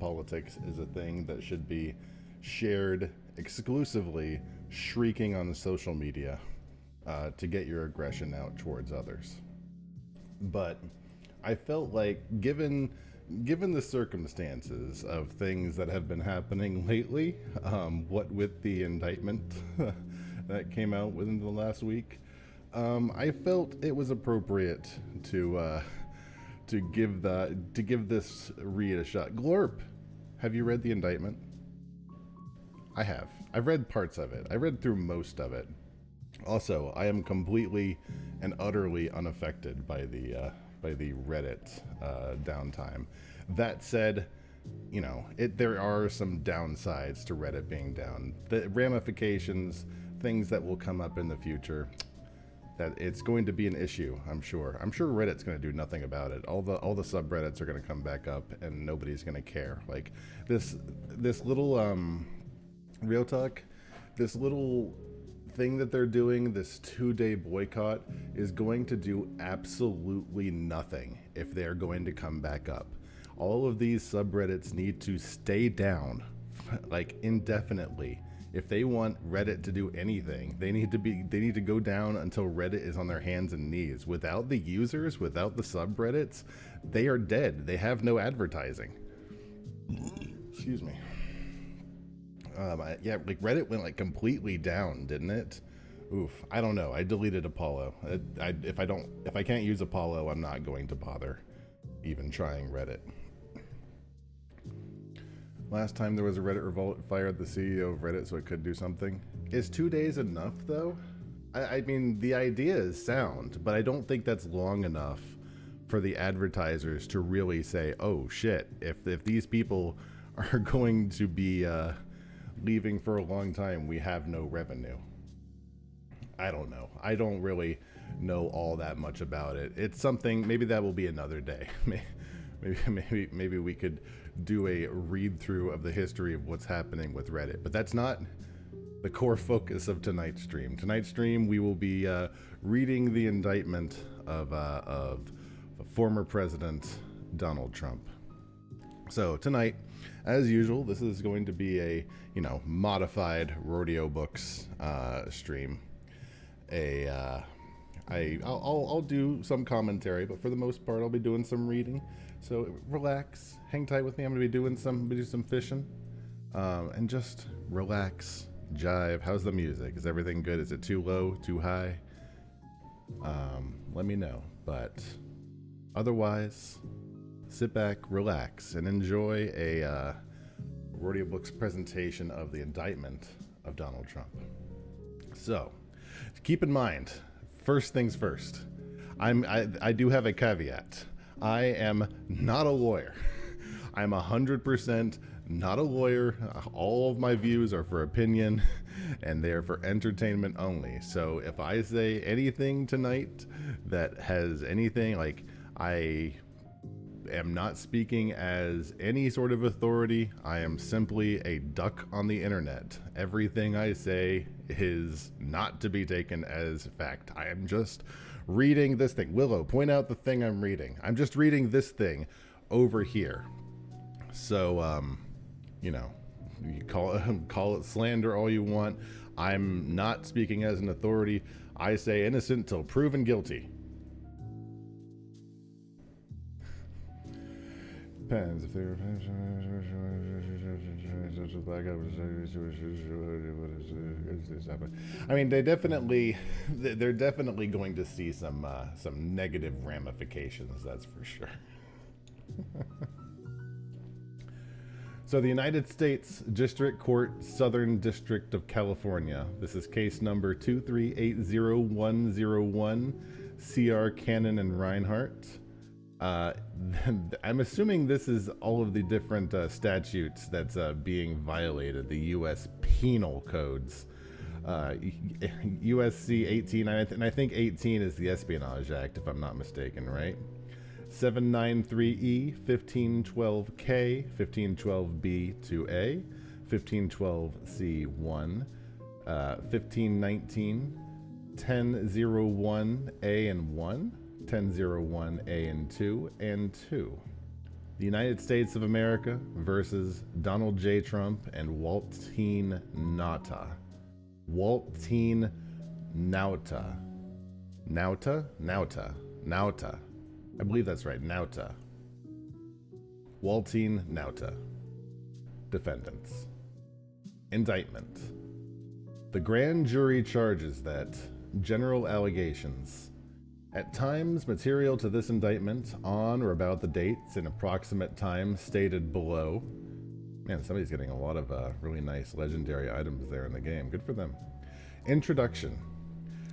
politics is a thing that should be shared exclusively, shrieking on social media to get your aggression out towards others. But I felt like, given the circumstances of things that have been happening lately, what with the indictment that came out within the last week, I felt it was appropriate to give this read a shot. Glorp, have you read the indictment? I have. I've read parts of it. I read through most of it. Also, I am completely and utterly unaffected by the Reddit downtime. That said, there are some downsides to Reddit being down. The ramifications, things that will come up in the future, that it's going to be an issue. I'm sure Reddit's going to do nothing about it. All the subreddits are going to come back up, and nobody's going to care. Like this little real talk, this little thing that they're doing, this 2-day boycott, is going to do absolutely nothing if they're going to come back up. All of these subreddits need to stay down like indefinitely. If they want Reddit to do anything, they need to go down until Reddit is on their hands and knees. Without the users, without the subreddits, they are dead. They have no advertising. Excuse me. Like Reddit went like completely down, didn't it? Oof, I don't know. I deleted Apollo. If I can't use Apollo, I'm not going to bother even trying Reddit. Last time there was a Reddit revolt, it fired the CEO of Reddit so it could do something. Is 2 days enough though? I mean, the idea is sound, but I don't think that's long enough for the advertisers to really say, oh shit, if these people are going to be leaving for a long time, we have no revenue. I don't know. I don't really know all that much about it. It's something, maybe that will be another day. Maybe we could do a read through of the history of what's happening with Reddit, but that's not the core focus of tonight's stream. Tonight's stream, we will be reading the indictment of former President Donald Trump. So tonight, as usual, this is going to be a modified Roardiobooks stream. I'll do some commentary, but for the most part, I'll be doing some reading. So relax, hang tight with me. I'm gonna be doing some fishing, and just relax, jive. How's the music? Is everything good? Is it too low, too high? Let me know. But otherwise, sit back, relax, and enjoy a Roardiobooks presentation of the indictment of Donald Trump. So, keep in mind, first things first, I do have a caveat. I am not a lawyer. I'm 100% not a lawyer. All of my views are for opinion, and they are for entertainment only. So if I say anything tonight that has anything, like, I am not speaking as any sort of authority. I am simply a duck on the internet. Everything I say is not to be taken as fact. I am just reading this thing. Willow, point out the thing I'm reading. I'm just reading this thing over here. So, you call it slander all you want. I'm not speaking as an authority. I say innocent till proven guilty. Depends if they're. I mean, they're definitely going to see some negative ramifications. That's for sure. So the United States District Court, Southern District of California. This is case number 2380101, C.R. Cannon and Reinhardt. I'm assuming this is all of the different statutes that's being violated, the U.S. penal codes. USC 18, and I think 18 is the Espionage Act, if I'm not mistaken, right? 793E, 1512K, 1512B 2A, 1512C1, 1519, 1001A and 1, 1001A and 2, and 2. The United States of America versus Donald J. Trump and Waltine Nauta. Waltine Nauta. Nauta. I believe that's right, Nauta. Waltine Nauta. Defendants. Indictment. The grand jury charges that general allegations. At times, material to this indictment on or about the dates and approximate time stated below. Man, somebody's getting a lot of really nice legendary items there in the game. Good for them. Introduction.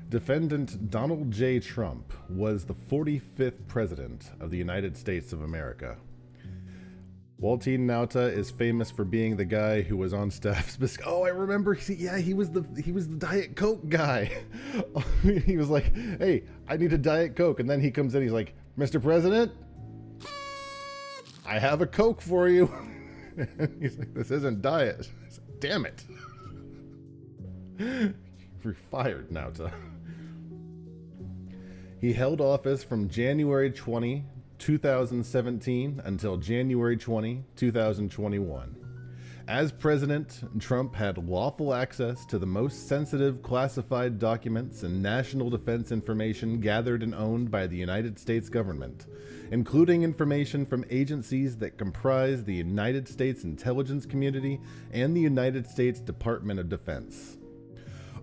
Defendant Donald J. Trump was the 45th President of the United States of America. Waltine Nauta is famous for being the guy who was on staff's. Oh, I remember. He was the Diet Coke guy. He was like, "Hey, I need a Diet Coke," and then he comes in. He's like, "Mr. President, I have a Coke for you." He's like, "This isn't diet." He's like, "Damn it! You're fired, Nauta." He held office from January 20, 2017 until January 20, 2021. As president, Trump had lawful access to the most sensitive classified documents and national defense information gathered and owned by the United States government, including information from agencies that comprise the United States intelligence community and the United States Department of Defense.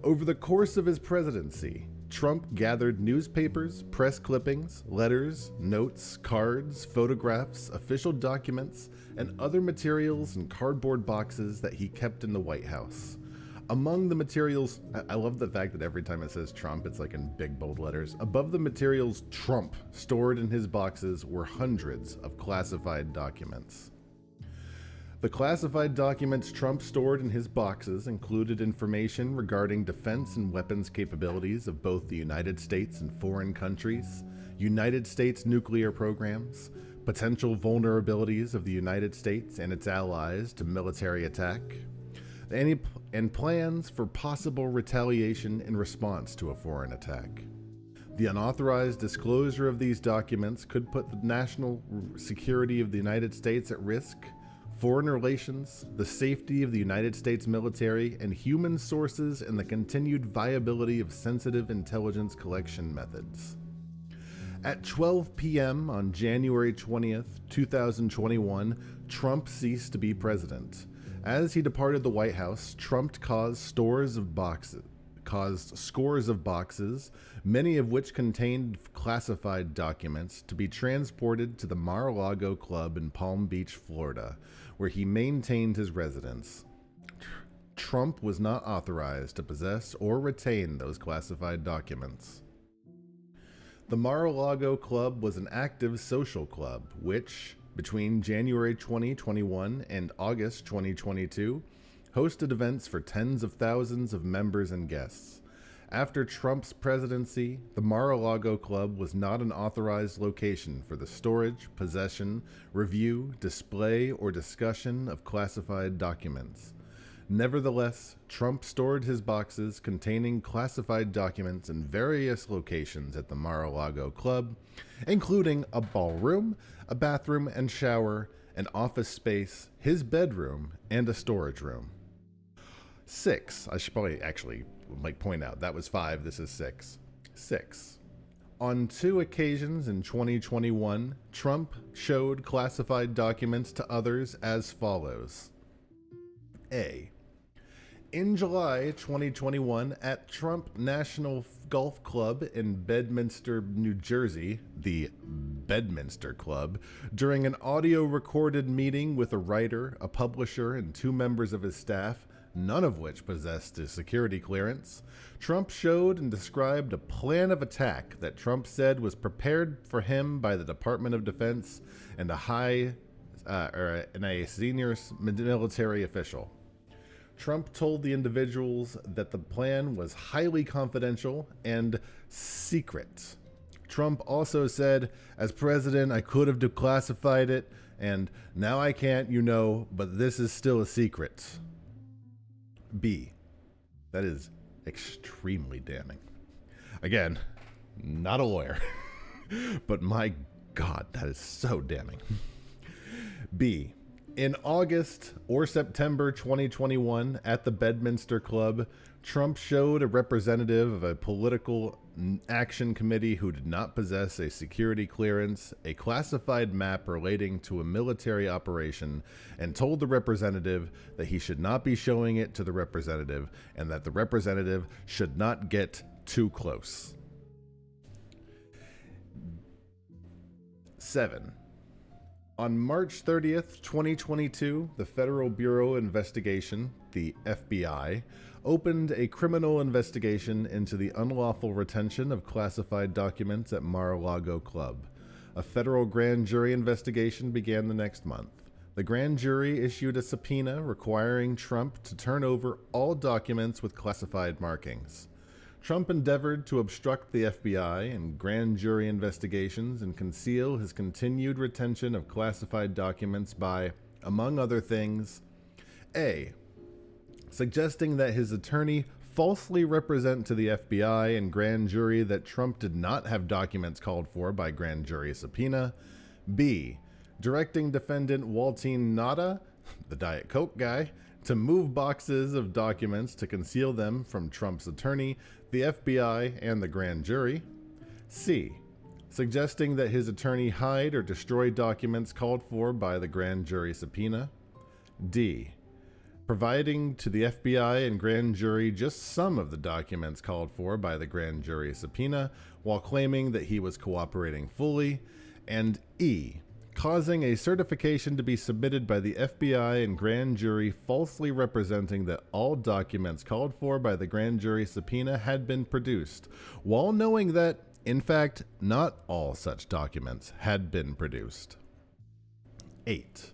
Over the course of his presidency, Trump gathered newspapers, press clippings, letters, notes, cards, photographs, official documents, and other materials in cardboard boxes that he kept in the White House. Among the materials, I love the fact that every time it says Trump, it's like in big bold letters. Above the materials Trump stored in his boxes were hundreds of classified documents. The classified documents Trump stored in his boxes included information regarding defense and weapons capabilities of both the United States and foreign countries, United States nuclear programs, potential vulnerabilities of the United States and its allies to military attack, and plans for possible retaliation in response to a foreign attack. The unauthorized disclosure of these documents could put the national security of the United States at risk, foreign relations, the safety of the United States military, and human sources, and the continued viability of sensitive intelligence collection methods. At 12 p.m. on January 20th, 2021, Trump ceased to be president. As he departed the White House, Trump caused scores of boxes, many of which contained classified documents, to be transported to the Mar-a-Lago Club in Palm Beach, Florida, where he maintained his residence. Trump was not authorized to possess or retain those classified documents. The Mar-a-Lago Club was an active social club which, between January 2021 and August 2022, hosted events for tens of thousands of members and guests. After Trump's presidency, the Mar-a-Lago Club was not an authorized location for the storage, possession, review, display, or discussion of classified documents. Nevertheless, Trump stored his boxes containing classified documents in various locations at the Mar-a-Lago Club, including a ballroom, a bathroom and shower, an office space, his bedroom, and a storage room. 6. I should probably actually point out that was 5. This is 6. 6. On 2 occasions in 2021, Trump showed classified documents to others as follows. A. In July 2021, at Trump National Golf Club in Bedminster, New Jersey, the Bedminster Club, during an audio-recorded meeting with a writer, a publisher, and 2 members of his staff, none of which possessed a security clearance, Trump showed and described a plan of attack that Trump said was prepared for him by the Department of Defense and a senior military official. Trump told the individuals that the plan was highly confidential and secret. Trump also said, "As president, I could have declassified it, and now I can't, but this is still a secret." B. That is extremely damning. Again, not a lawyer, but my God, that is so damning. B. In August or September 2021 at the Bedminster Club, Trump showed a representative of a political action committee who did not possess a security clearance a classified map relating to a military operation and told the representative that he should not be showing it to the representative and that the representative should not get too close. 7. On March 30th, 2022, the Federal Bureau of Investigation, the FBI, opened a criminal investigation into the unlawful retention of classified documents at Mar-a-Lago Club. A federal grand jury investigation began the next month. The grand jury issued a subpoena requiring Trump to turn over all documents with classified markings. Trump endeavored to obstruct the FBI and grand jury investigations and conceal his continued retention of classified documents by, among other things, A. Suggesting that his attorney falsely represent to the FBI and grand jury that Trump did not have documents called for by grand jury subpoena. B. Directing defendant Waltine Nada, the Diet Coke guy, to move boxes of documents to conceal them from Trump's attorney, the FBI, and the grand jury. C. Suggesting that his attorney hide or destroy documents called for by the grand jury subpoena. D. Providing to the FBI and grand jury just some of the documents called for by the grand jury subpoena while claiming that he was cooperating fully. And E. Causing a certification to be submitted by the FBI and grand jury falsely representing that all documents called for by the grand jury subpoena had been produced, while knowing that, in fact, not all such documents had been produced. 8.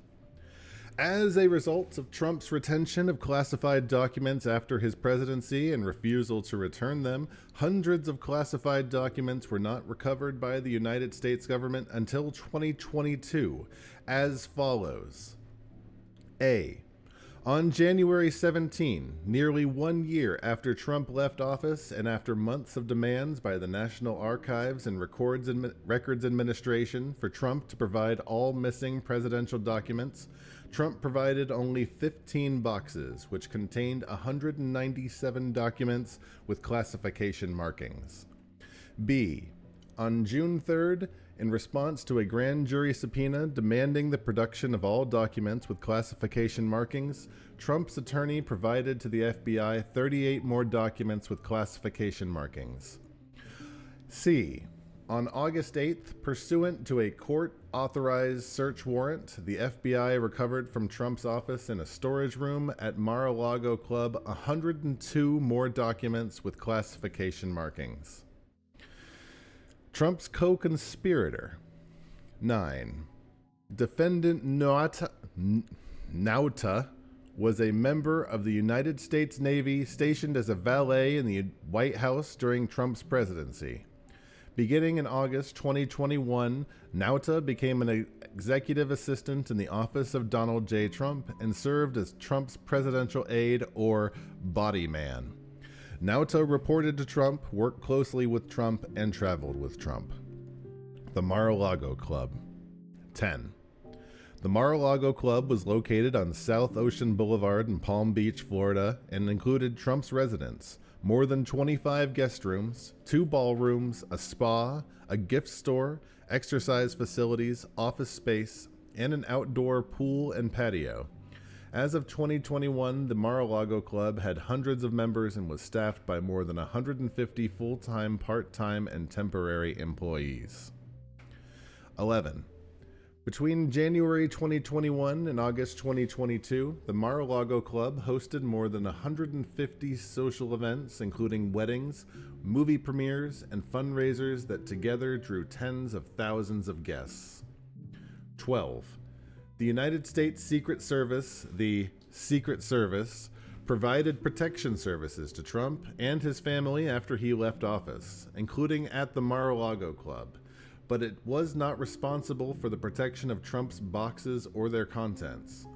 As a result of Trump's retention of classified documents after his presidency and refusal to return them, hundreds of classified documents were not recovered by the United States government until 2022, as follows. A. On January 17, nearly 1 year after Trump left office and after months of demands by the National Archives and Records Administration for Trump to provide all missing presidential documents, Trump provided only 15 boxes, which contained 197 documents with classification markings. B. On June 3rd, in response to a grand jury subpoena demanding the production of all documents with classification markings, Trump's attorney provided to the FBI 38 more documents with classification markings. C. On August 8th, pursuant to a court-authorized search warrant, the FBI recovered from Trump's office in a storage room at Mar-a-Lago Club 102 more documents with classification markings. Trump's co-conspirator. 9. Defendant Nauta was a member of the United States Navy stationed as a valet in the White House during Trump's presidency. Beginning in August 2021, Nauta became an executive assistant in the office of Donald J. Trump and served as Trump's presidential aide, or body man. Nauta reported to Trump, worked closely with Trump, and traveled with Trump. The Mar-a-Lago Club. 10. The Mar-a-Lago Club was located on South Ocean Boulevard in Palm Beach, Florida, and included Trump's residence, more than 25 guest rooms, 2 ballrooms, a spa, a gift store, exercise facilities, office space, and an outdoor pool and patio. As of 2021, the Mar-a-Lago Club had hundreds of members and was staffed by more than 150 full-time, part-time, and temporary employees. 11. Between January 2021 and August 2022, the Mar-a-Lago Club hosted more than 150 social events, including weddings, movie premieres, and fundraisers that together drew tens of thousands of guests. 12. The United States Secret Service, the Secret Service, provided protection services to Trump and his family after he left office, including at the Mar-a-Lago Club, but it was not responsible for the protection of Trump's boxes or their contents.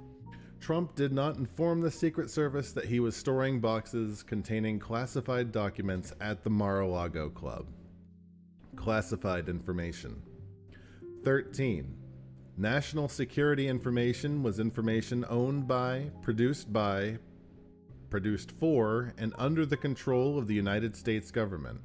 Trump did not inform the Secret Service that he was storing boxes containing classified documents at the Mar-a-Lago Club. Classified information. 13. National security information was information owned by, produced for, and under the control of the United States government.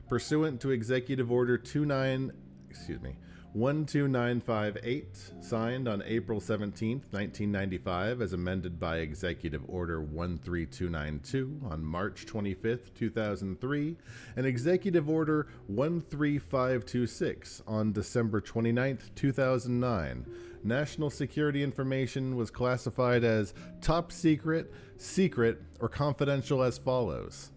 Pursuant to Executive Order 12958, signed on April 17, 1995, as amended by Executive Order 13292 on March 25, 2003, and Executive Order 13526 on December 29, 2009. National security information was classified as top secret, secret, or confidential as follows.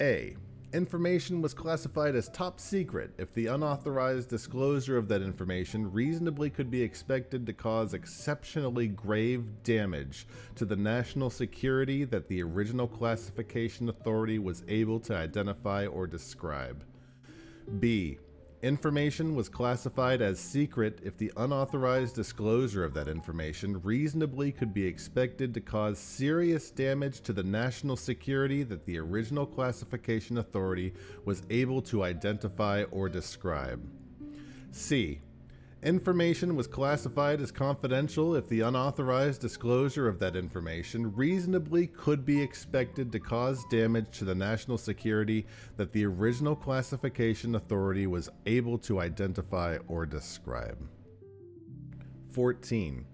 A. Information was classified as top secret if the unauthorized disclosure of that information reasonably could be expected to cause exceptionally grave damage to the national security that the original classification authority was able to identify or describe. B. Information was classified as secret if the unauthorized disclosure of that information reasonably could be expected to cause serious damage to the national security that the original classification authority was able to identify or describe. C. Information was classified as confidential if the unauthorized disclosure of that information reasonably could be expected to cause damage to the national security that the original classification authority was able to identify or describe. 14.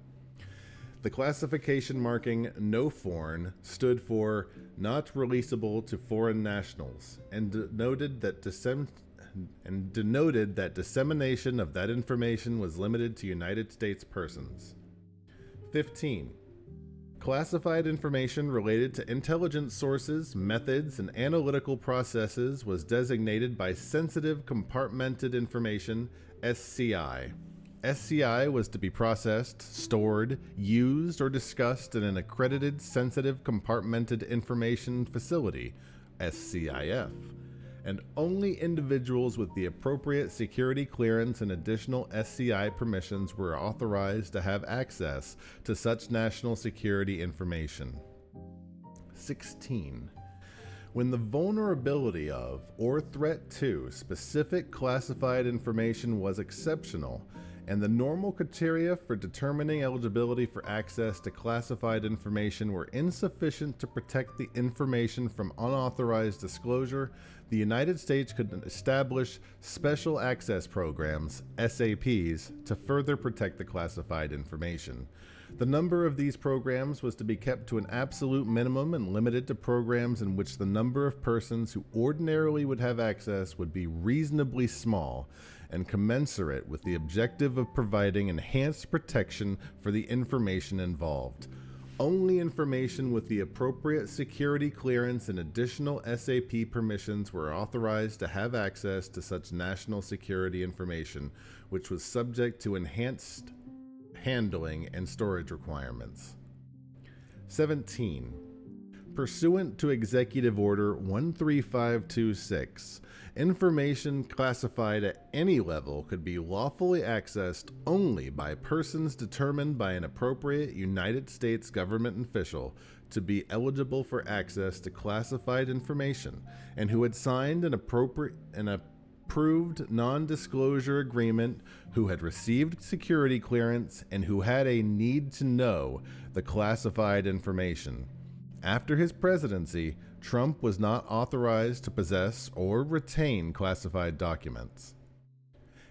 The classification marking No Foreign stood for Not Releasable to Foreign Nationals and denoted that dissemination of that information was limited to United States persons. 15. Classified information related to intelligence sources, methods, and analytical processes was designated by Sensitive Compartmented Information, SCI. SCI was to be processed, stored, used, or discussed in an accredited Sensitive Compartmented Information Facility, SCIF, and only individuals with the appropriate security clearance and additional SCI permissions were authorized to have access to such national security information. 16. When the vulnerability of or threat to specific classified information was exceptional, and the normal criteria for determining eligibility for access to classified information were insufficient to protect the information from unauthorized disclosure, the United States could establish Special Access Programs, SAPs, to further protect the classified information. The number of these programs was to be kept to an absolute minimum and limited to programs in which the number of persons who ordinarily would have access would be reasonably small and commensurate with the objective of providing enhanced protection for the information involved. Only information with the appropriate security clearance and additional SAP permissions were authorized to have access to such national security information, which was subject to enhanced handling and storage requirements. 17. Pursuant to Executive Order 13526, information classified at any level could be lawfully accessed only by persons determined by an appropriate United States government official to be eligible for access to classified information and who had signed an approved non-disclosure agreement, who had received security clearance, and who had a need to know the classified information. After his presidency, Trump was not authorized to possess or retain classified documents.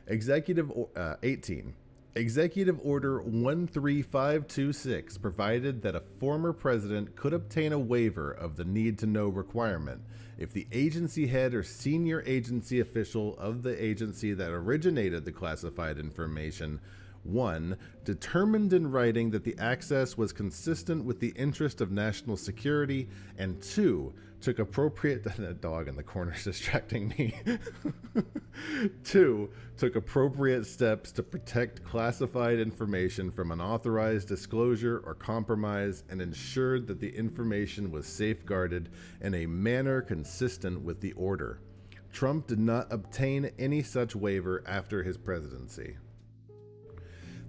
18. Executive Order 13526 provided that a former president could obtain a waiver of the need-to-know requirement if the agency head or senior agency official of the agency that originated the classified information 1. Determined in writing that the access was consistent with the interest of national security, and 2. Took appropriate that dog in the corner is distracting me. 2. Took appropriate steps to protect classified information from unauthorized disclosure or compromise and ensured that the information was safeguarded in a manner consistent with the order. Trump did not obtain any such waiver after his presidency.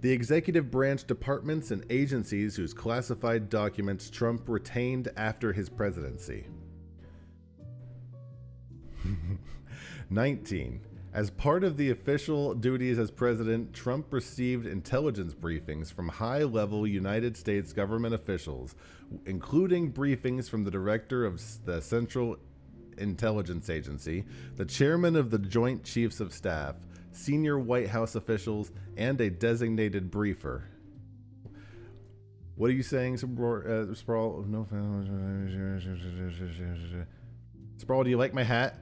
The executive branch departments and agencies whose classified documents Trump retained after his presidency. 19. As part of the official duties as president, Trump received intelligence briefings from high-level United States government officials, including briefings from the director of the Central Intelligence Agency, the chairman of the Joint Chiefs of Staff, senior White House officials, and a designated briefer. What are you saying, Sproul? No. Sproul, do you like my hat?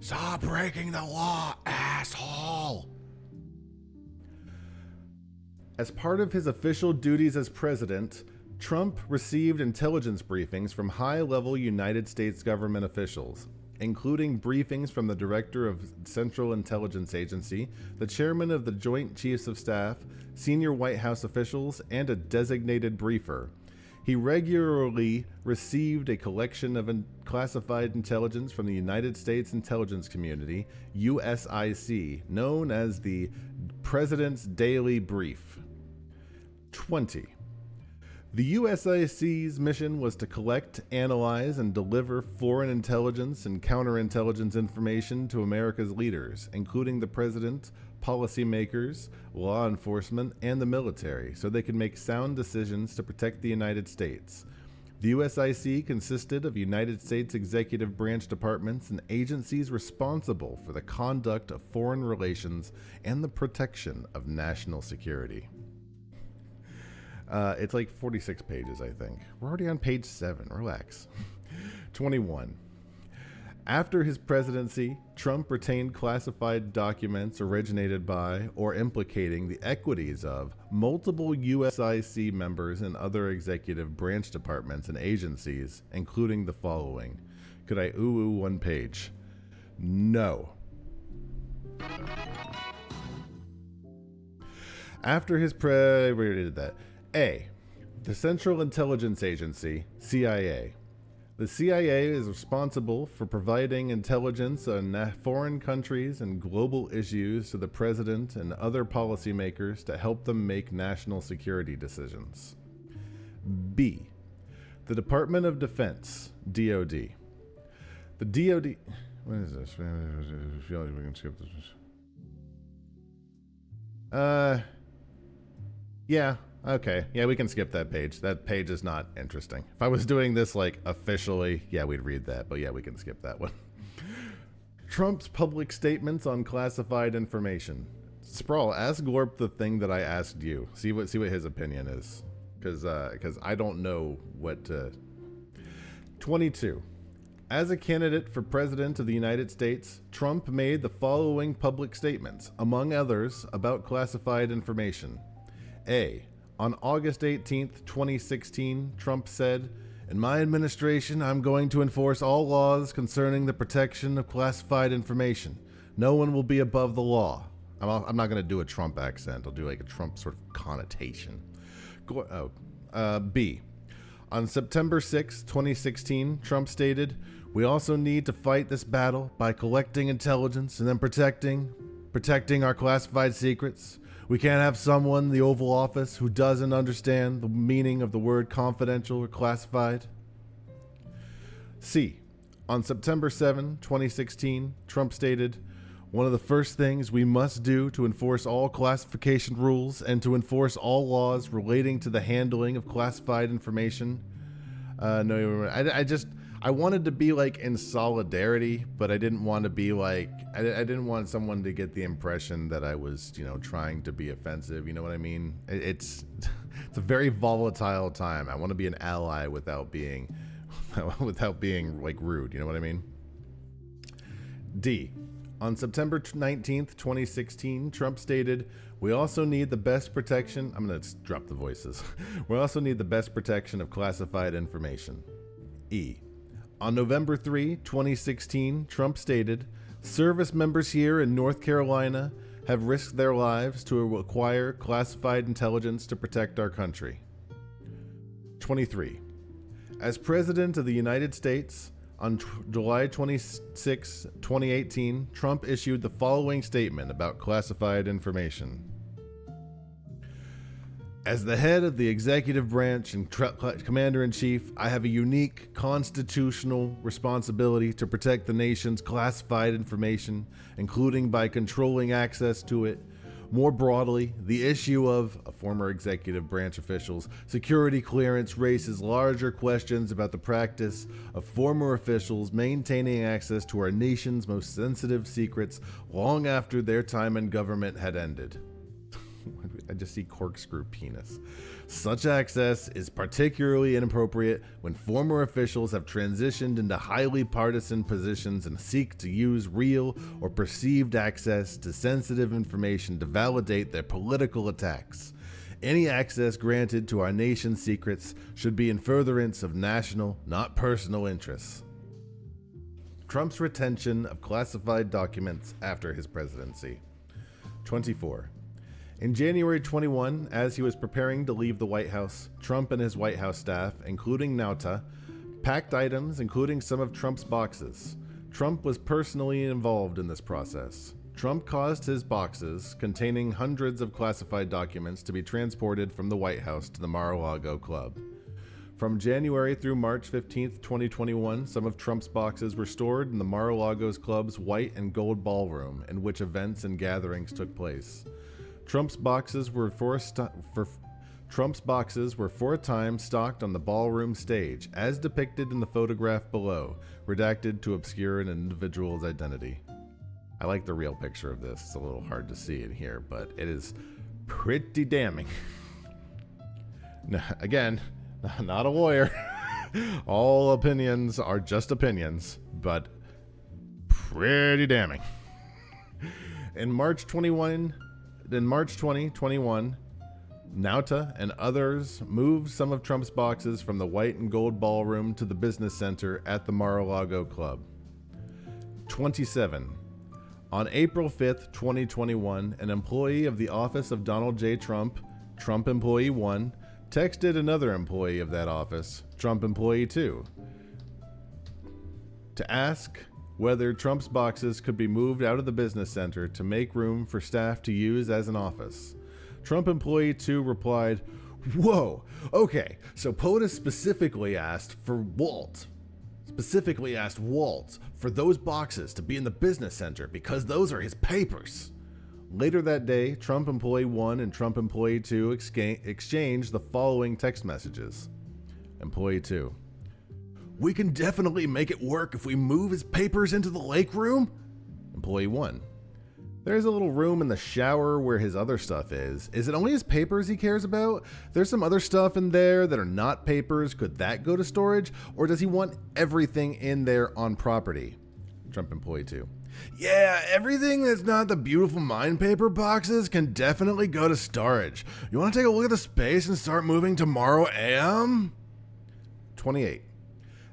Stop breaking the law, asshole! As part of his official duties as president, Trump received intelligence briefings from high-level United States government officials, including briefings from the director of Central Intelligence Agency, the chairman of the Joint Chiefs of Staff, senior White House officials, and a designated briefer. He regularly received a collection of classified intelligence from the United States Intelligence Community, USIC, known as the President's Daily Brief. 20. The USIC's mission was to collect, analyze, and deliver foreign intelligence and counterintelligence information to America's leaders, including the president, policymakers, law enforcement, and the military, so they could make sound decisions to protect the United States. The USIC consisted of United States executive branch departments and agencies responsible for the conduct of foreign relations and the protection of national security. It's like 46 pages, I think. We're already on page 7. Relax. 21. After his presidency, Trump retained classified documents originated by or implicating the equities of multiple USIC members and other executive branch departments and agencies, including the following. Could I one page? No. After his we already did that. A. The Central Intelligence Agency, CIA. The CIA is responsible for providing intelligence on foreign countries and global issues to the president and other policymakers to help them make national security decisions. B. The Department of Defense, DoD. The DoD... What is this? I feel like we can skip this. Yeah. Okay, yeah, we can skip that page. That page is not interesting. If I was doing this, like, officially, yeah, we'd read that, but yeah, we can skip that one. Trump's public statements on classified information. Sproul, ask Glorp the thing that I asked you. See what his opinion is. Because I don't know what to... 22. As a candidate for President of the United States, Trump made the following public statements, among others, about classified information. A. On August 18th, 2016, Trump said, "In my administration, I'm going to enforce all laws concerning the protection of classified information. No one will be above the law." I'm not going to do a Trump accent. I'll do like a Trump sort of connotation. B. On September 6, 2016, Trump stated, "We also need to fight this battle by collecting intelligence and then protecting our classified secrets. We can't have someone in the Oval Office who doesn't understand the meaning of the word confidential or classified." C. On September 7, 2016, Trump stated, "One of the first things we must do to enforce all classification rules and to enforce all laws relating to the handling of classified information." I wanted to be like in solidarity, but I didn't want to be like, I didn't want someone to get the impression that I was, trying to be offensive. You know what I mean? It's a very volatile time. I want to be an ally without being like rude. You know what I mean? D. On September 19th, 2016, Trump stated, "We also need the best protection." I'm going to drop the voices. "We also need the best protection of classified information." E. On November 3, 2016, Trump stated, "Service members here in North Carolina have risked their lives to acquire classified intelligence to protect our country." 23. As President of the United States, on July 26, 2018, Trump issued the following statement about classified information. As the head of the executive branch and commander-in-chief, I have a unique constitutional responsibility to protect the nation's classified information, including by controlling access to it. More broadly, the issue of a former executive branch official's security clearance raises larger questions about the practice of former officials maintaining access to our nation's most sensitive secrets long after their time in government had ended. I just see corkscrew penis. Such access is particularly inappropriate when former officials have transitioned into highly partisan positions and seek to use real or perceived access to sensitive information to validate their political attacks. Any access granted to our nation's secrets should be in furtherance of national, not personal interests. Trump's retention of classified documents after his presidency. 24. In January 21, as he was preparing to leave the White House, Trump and his White House staff, including Nauta, packed items including some of Trump's boxes. Trump was personally involved in this process. Trump caused his boxes, containing hundreds of classified documents, to be transported from the White House to the Mar-a-Lago Club. From January through March 15, 2021, some of Trump's boxes were stored in the Mar-a-Lago's Club's white and gold ballroom, in which events and gatherings took place. Trump's boxes were for a time stocked on the ballroom stage, as depicted in the photograph below, redacted to obscure an individual's identity. I like the real picture of this. It's a little hard to see in here, but it is pretty damning. Again, not a lawyer. All opinions are just opinions, but pretty damning. In March 2021, Nauta and others moved some of Trump's boxes from the white and gold ballroom to the business center at the Mar-a-Lago Club. 27. On April 5th, 2021, an employee of the office of Donald J. Trump, Trump Employee 1, texted another employee of that office, Trump Employee 2, to ask whether Trump's boxes could be moved out of the business center to make room for staff to use as an office. Trump Employee 2 replied, "Whoa, okay, so POTUS specifically asked Walt for those boxes to be in the business center because those are his papers." Later that day, Trump Employee 1 and Trump Employee 2 exchanged the following text messages. Employee 2: "We can definitely make it work if we move his papers into the lake room." Employee 1: "There's a little room in the shower where his other stuff is. Is it only his papers he cares about? There's some other stuff in there that are not papers. Could that go to storage? Or does he want everything in there on property?" Trump Employee 2: "Yeah, everything that's not the beautiful mine paper boxes can definitely go to storage. You want to take a look at the space and start moving tomorrow AM?" 28.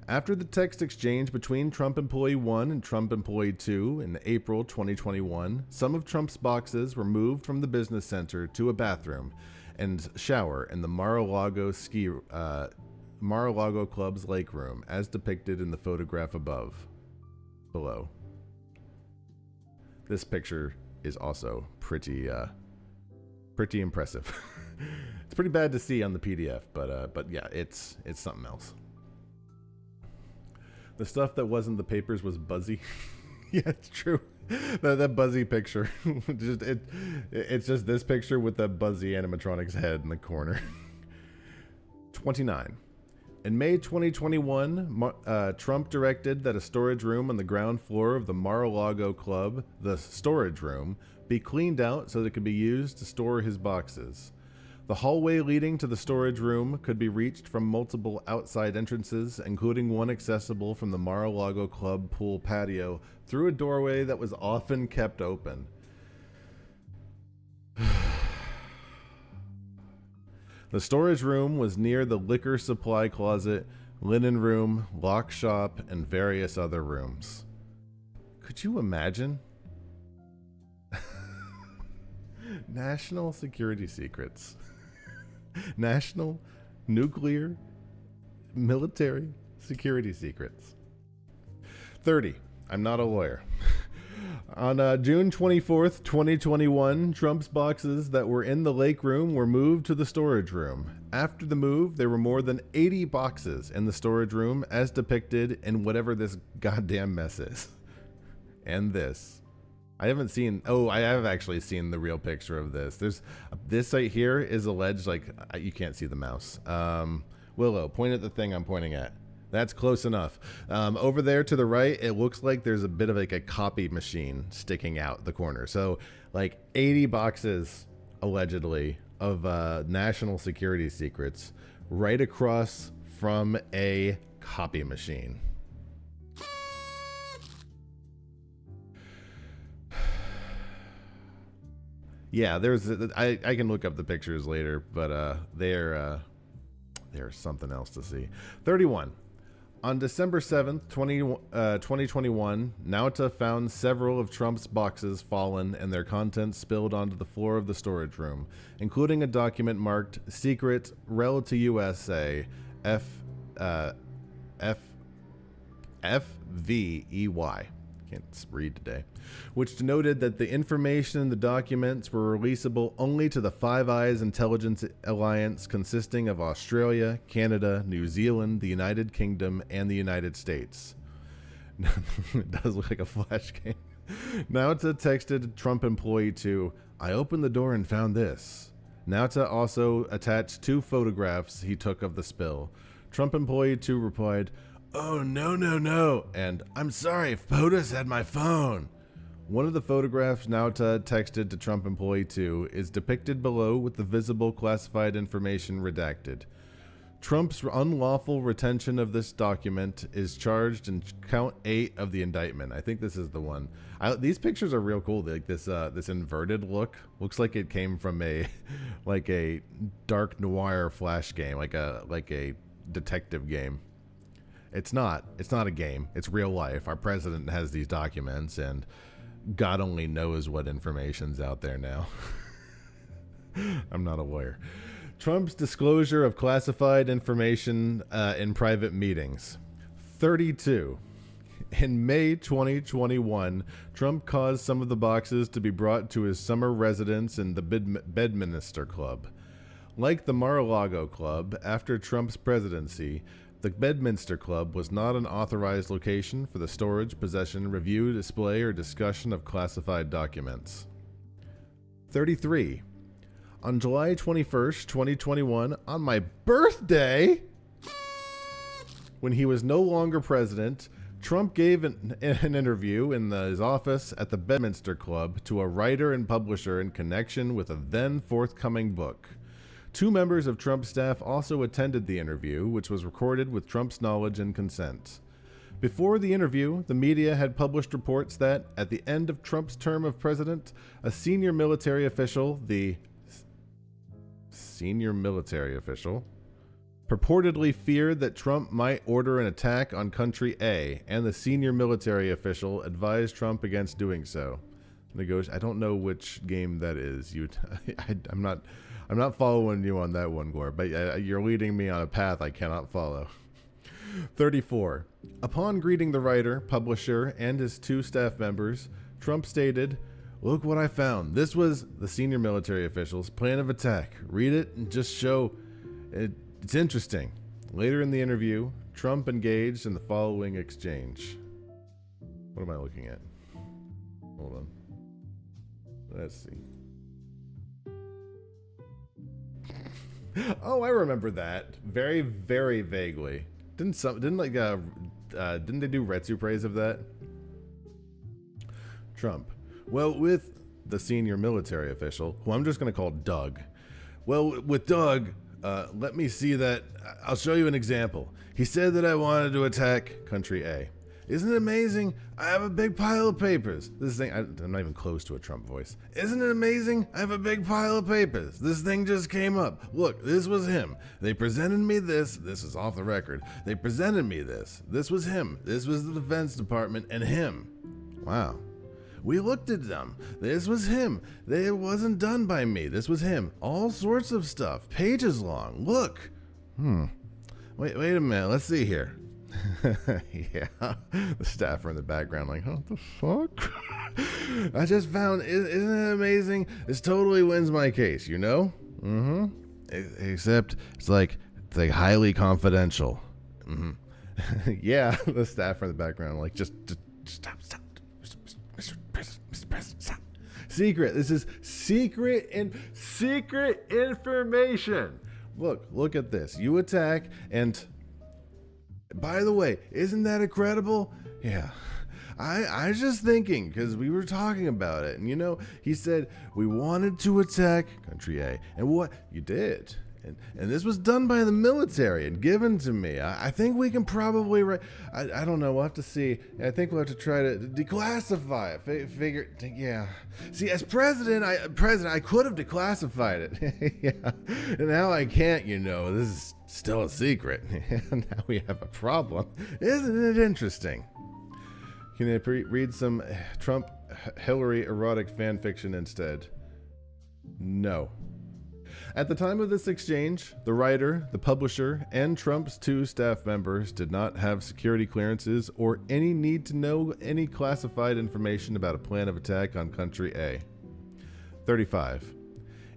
After the text exchange between Trump Employee 1 and Trump Employee 2 in April 2021, some of Trump's boxes were moved from the business center to a bathroom and shower in the Mar-a-Lago Club's lake room, as depicted in the photograph below. This picture is also pretty impressive. It's pretty bad to see on the PDF, but yeah, it's something else. The stuff that wasn't the papers was Buzzy. Yeah, it's true. That Buzzy picture. It's just this picture with that Buzzy animatronic's head in the corner. 29. In May 2021, Trump directed that a storage room on the ground floor of the Mar-a-Lago Club, the storage room, be cleaned out so that it could be used to store his boxes. The hallway leading to the storage room could be reached from multiple outside entrances, including one accessible from the Mar-a-Lago Club pool patio through a doorway that was often kept open. The storage room was near the liquor supply closet, linen room, lock shop, and various other rooms. Could you imagine? National security secrets. National nuclear military security secrets. 30. I'm not a lawyer. On June 24th, 2021, Trump's boxes that were in the lake room were moved to the storage room. After the move, there were more than 80 boxes in the storage room as depicted in whatever this goddamn mess is. And this. I have actually seen the real picture of this. This right here is alleged, you can't see the mouse. Willow, point at the thing I'm pointing at. That's close enough. Over there to the right, it looks like there's a bit of like a copy machine sticking out the corner. So like 80 boxes, allegedly, of national security secrets right across from a copy machine. Yeah, I can look up the pictures later, but they're something else to see. 31. On December 7th, 2021, Nauta found several of Trump's boxes fallen and their contents spilled onto the floor of the storage room, including a document marked Secret Rel to USA FVEY. Can't read today, which denoted that the information in the documents were releasable only to the Five Eyes Intelligence Alliance consisting of Australia, Canada, New Zealand, the United Kingdom, and the United States. It does look like a flash game. Nauta texted Trump employee 2, I opened the door and found this. Nauta also attached 2 photographs he took of the spill. Trump employee 2 replied, oh, no, and I'm sorry, POTUS had my phone. One of the photographs Nauta texted to Trump employee 2 is depicted below with the visible classified information redacted. Trump's unlawful retention of this document is charged in count 8 of the indictment. I think this is the one. These pictures are real cool. Like this inverted look looks like it came from a dark noir flash game, like a detective game. It's not a game. It's real life. Our president has these documents, and God only knows what information's out there now. I'm not a lawyer. Trump's disclosure of classified information in private meetings. 32. In May 2021, Trump caused some of the boxes to be brought to his summer residence in the Bedminster Club. Like the Mar-a-Lago Club, after Trump's presidency, the Bedminster Club was not an authorized location for the storage, possession, review, display, or discussion of classified documents. 33. On July 21st, 2021, on my birthday, when he was no longer president, Trump gave an interview in his office at the Bedminster Club to a writer and publisher in connection with a then forthcoming book. 2 members of Trump's staff also attended the interview, which was recorded with Trump's knowledge and consent. Before the interview, the media had published reports that, at the end of Trump's term of president, a senior military official, purportedly feared that Trump might order an attack on country A, and the senior military official advised Trump against doing so. I don't know which game that is. I'm not following you on that one, Gore, but you're leading me on a path I cannot follow. 34. Upon greeting the writer, publisher, and his 2 staff members, Trump stated, look what I found. This was the senior military official's plan of attack. Read it and just show it. It's interesting. Later in the interview, Trump engaged in the following exchange. What am I looking at? Hold on. Let's see. Oh, I remember that very, very vaguely. Didn't they do Retsu praise of that? Trump. Well, with the senior military official, who I'm just going to call Doug. Well, with Doug, let me see that. I'll show you an example. He said that I wanted to attack country A. Isn't it amazing? I have a big pile of papers. This thing, I'm not even close to a Trump voice. Isn't it amazing? I have a big pile of papers. This thing just came up. Look, this was him. They presented me this. This is off the record. They presented me this. This was him. This was the Defense Department and him. Wow. We looked at them. This was him. It wasn't done by me. This was him. All sorts of stuff. Pages long. Look. Wait a minute. Let's see here. Yeah. The staffer in the background like, what the fuck? I just found, isn't it amazing? This totally wins my case, you know? Mm-hmm. Except it's like highly confidential. Mm-hmm. Yeah, the staff from the background, like, just stop. Mr. President, stop. Secret. This is secret information. Look at this. You attack, and by the way, isn't that incredible? Yeah. I was just thinking, because we were talking about it, and he said we wanted to attack country A, and what you did, and this was done by the military and given to me. I think we can probably I don't know. We'll have to see. I think we'll have to try to declassify it. Figure, yeah. See, as president, I could have declassified it. Yeah, and now I can't. This is still a secret. Now we have a problem. Isn't it interesting? Can I read some Trump-Hillary erotic fan fiction instead? No. At the time of this exchange, the writer, the publisher, and Trump's 2 staff members did not have security clearances or any need to know any classified information about a plan of attack on Country A. 35.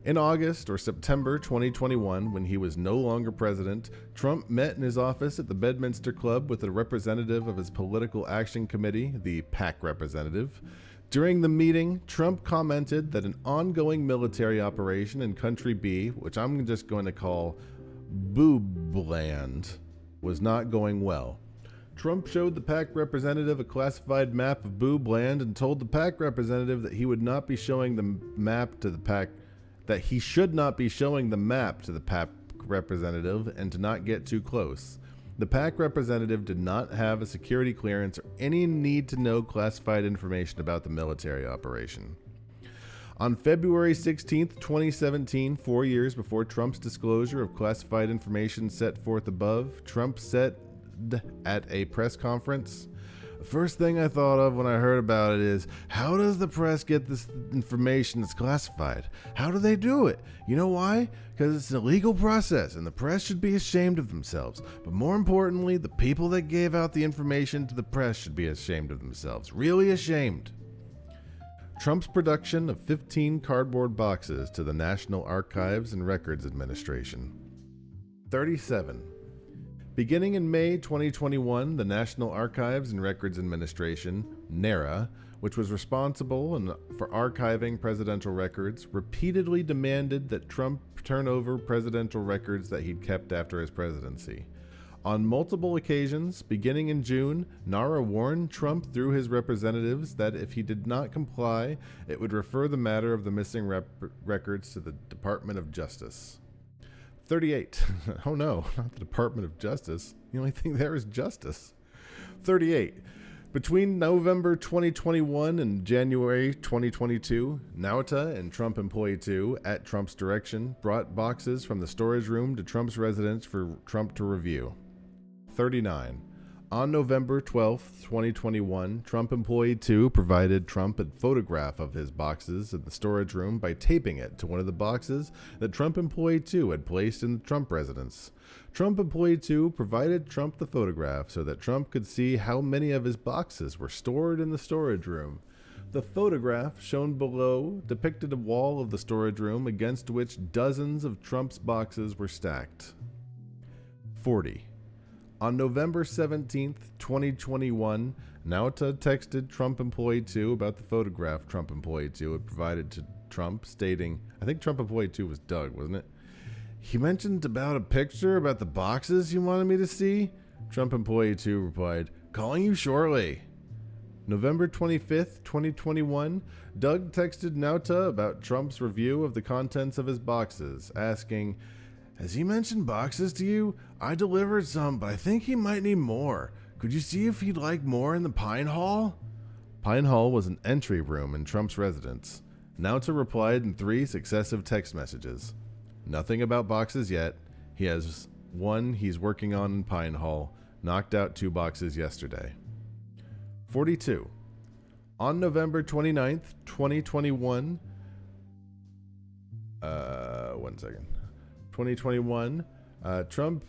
In August or September 2021, when he was no longer president, Trump met in his office at the Bedminster Club with a representative of his Political Action Committee, the PAC representative. During the meeting, Trump commented that an ongoing military operation in Country B, which I'm just going to call Boobland, was not going well. Trump showed the PAC representative a classified map of Boobland and told the PAC representative that he would not be showing the map to the PAC that he should not be showing the map to the PAC representative and to not get too close. The PAC representative did not have a security clearance or any need to know classified information about the military operation. On February 16, 2017, 4 years before Trump's disclosure of classified information set forth above, Trump said at a press conference, "The first thing I thought of when I heard about it is, how does the press get this information that's classified? How do they do it? You know why? Because it's an illegal process and the press should be ashamed of themselves. But more importantly, the people that gave out the information to the press should be ashamed of themselves. Really ashamed." Trump's production of 15 cardboard boxes to the National Archives and Records Administration. 37. Beginning in May 2021, the National Archives and Records Administration, NARA, which was responsible for archiving presidential records, repeatedly demanded that Trump turn over presidential records that he'd kept after his presidency. On multiple occasions, beginning in June, NARA warned Trump through his representatives that if he did not comply, it would refer the matter of the missing records to the Department of Justice. 38. Oh no, not the Department of Justice. The only thing there is justice. 38. Between November 2021 and January 2022, Nauta and Trump Employee 2, at Trump's direction, brought boxes from the storage room to Trump's residence for Trump to review. 39. On November 12, 2021, Trump Employee 2 provided Trump a photograph of his boxes in the storage room by taping it to one of the boxes that Trump Employee 2 had placed in the Trump residence. Trump Employee 2 provided Trump the photograph so that Trump could see how many of his boxes were stored in the storage room. The photograph shown below depicted a wall of the storage room against which dozens of Trump's boxes were stacked. 40. On November 17, 2021, Nauta texted Trump Employee 2 about the photograph Trump Employee 2 had provided to Trump, stating, I think Trump Employee 2 was Doug, wasn't it? He mentioned about a picture about the boxes he wanted me to see. Trump Employee 2 replied, calling you shortly. November 25th, 2021, Doug texted Nauta about Trump's review of the contents of his boxes, asking, has he mentioned boxes to you? I delivered some, but I think he might need more. Could you see if he'd like more in the Pine Hall? Pine Hall was an entry room in Trump's residence. Nauta replied in 3 successive text messages. Nothing about boxes yet. He has one he's working on in Pine Hall. Knocked out 2 boxes yesterday. 42. On November 29th, 2021, 2021, Trump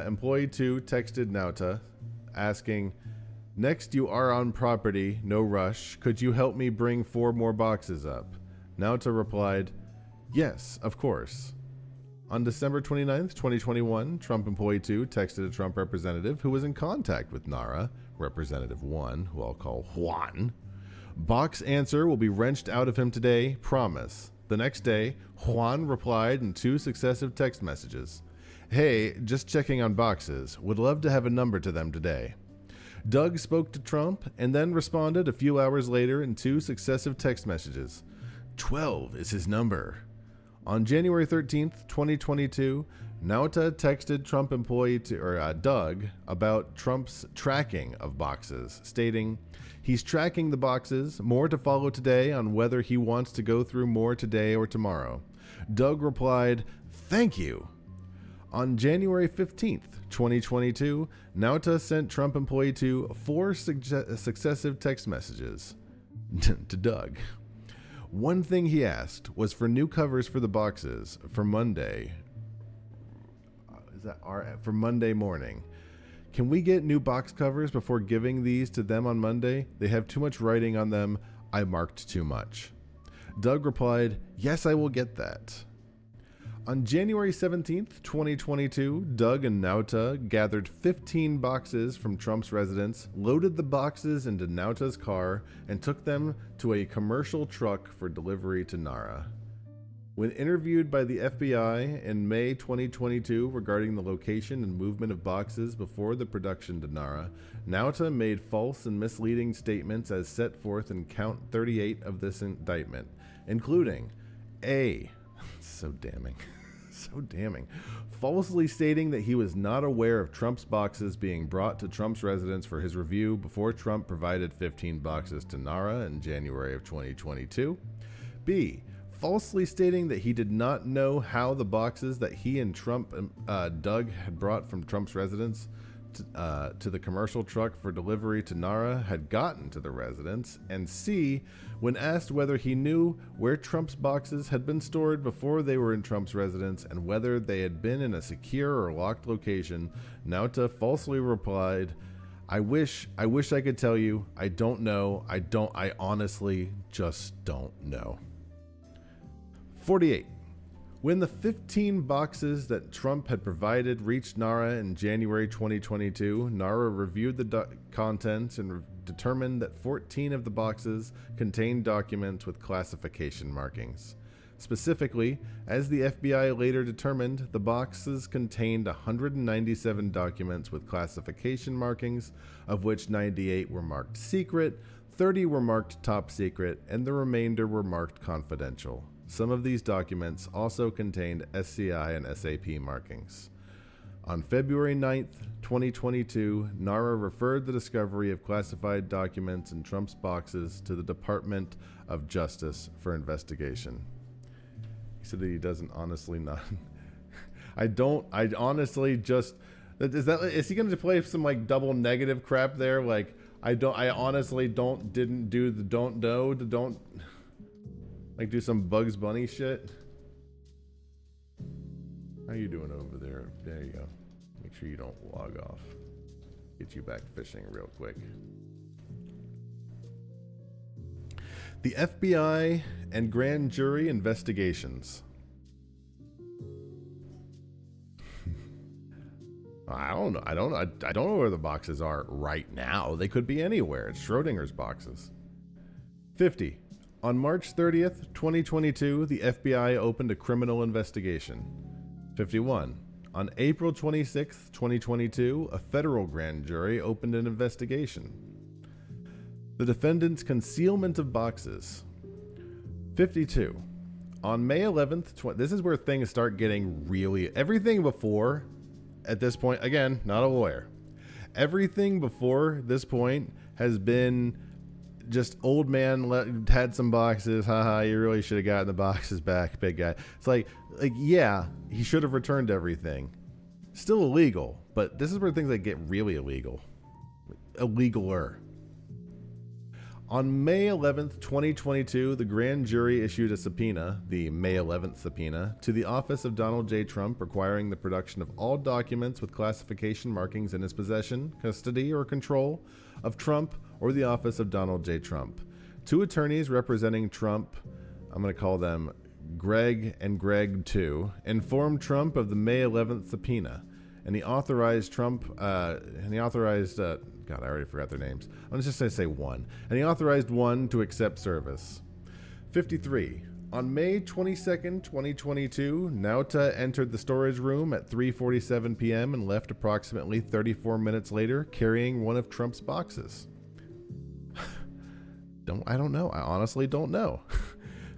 Employee 2 texted Nauta asking, Next, you are on property, no rush. Could you help me bring 4 more boxes up? Nauta replied, yes, of course. On December 29th, 2021, Trump Employee 2 texted a Trump representative who was in contact with Nara, Representative 1, who I'll call Juan. Box answer will be wrenched out of him today, promise. The next day, Juan replied in 2 successive text messages. Hey, just checking on boxes. Would love to have a number to them today. Doug spoke to Trump and then responded a few hours later in 2 successive text messages. 12 is his number. On January 13th, 2022, Nauta texted Trump employee Doug about Trump's tracking of boxes, stating, he's tracking the boxes, more to follow today on whether he wants to go through more today or tomorrow. Doug replied, thank you. On January 15th, 2022, Nauta sent Trump employee 2 4 successive text messages to Doug. One thing he asked was for new covers for the boxes for Monday. For Monday morning. Can we get new box covers before giving these to them on Monday? They have too much writing on them. I marked too much. Doug replied, yes, I will get that. On January 17th, 2022, Doug and Nauta gathered 15 boxes from Trump's residence, loaded the boxes into Nauta's car, and took them to a commercial truck for delivery to Nara. When interviewed by the FBI in May 2022 regarding the location and movement of boxes before the production to Nara, Nauta made false and misleading statements as set forth in Count 38 of this indictment, including A. So damning. So damning. Falsely stating that he was not aware of Trump's boxes being brought to Trump's residence for his review before Trump provided 15 boxes to Nara in January of 2022. B. Falsely stating that he did not know how the boxes that he and Doug had brought from Trump's residence to the commercial truck for delivery to Nara had gotten to the residence, and C, when asked whether he knew where Trump's boxes had been stored before they were in Trump's residence and whether they had been in a secure or locked location, Nauta falsely replied, I wish I could tell you. I don't know. I honestly just don't know. 48. When the 15 boxes that Trump had provided reached Nara in January 2022, Nara reviewed the contents and determined that 14 of the boxes contained documents with classification markings. Specifically, as the FBI later determined, the boxes contained 197 documents with classification markings, of which 98 were marked secret, 30 were marked top secret, and the remainder were marked confidential. Some of these documents also contained SCI and SAP markings. On February 9th, 2022, NARA referred the discovery of classified documents in Trump's boxes to the Department of Justice for investigation. He said that he doesn't honestly not. I honestly just, is he going to play some like double negative crap there? Like, I honestly didn't do the don't know, the don't. Like do some Bugs Bunny shit. How you doing over there? There you go. Make sure you don't log off. Get you back fishing real quick. The FBI and grand jury investigations. I don't know where the boxes are right now. They could be anywhere. It's Schrodinger's boxes. 50. On March 30th, 2022, the FBI opened a criminal investigation. 51. On April 26th, 2022, a federal grand jury opened an investigation. The defendant's concealment of boxes. 52. On May 11th, this is where things start getting really... Everything before, at this point, again, not a lawyer. Everything before this point has been... just old man had some boxes. Haha, you really should have gotten the boxes back, big guy. It's like yeah, he should have returned everything. Still illegal, but this is where things like get really illegal. Illegaler. On May 11th, 2022, the grand jury issued a subpoena, the May 11th subpoena, to the office of Donald J. Trump requiring the production of all documents with classification markings in his possession, custody, or control of Trump or the office of Donald J. Trump. Two attorneys representing Trump, I'm going to call them Greg and Greg 2, informed Trump of the May 11th subpoena, and he authorized God, I already forgot their names. I'm just going to say one. And he authorized one to accept service. 53. On May 22nd, 2022, Nauta entered the storage room at 3:47 p.m. and left approximately 34 minutes later carrying one of Trump's boxes. I don't know. I honestly don't know.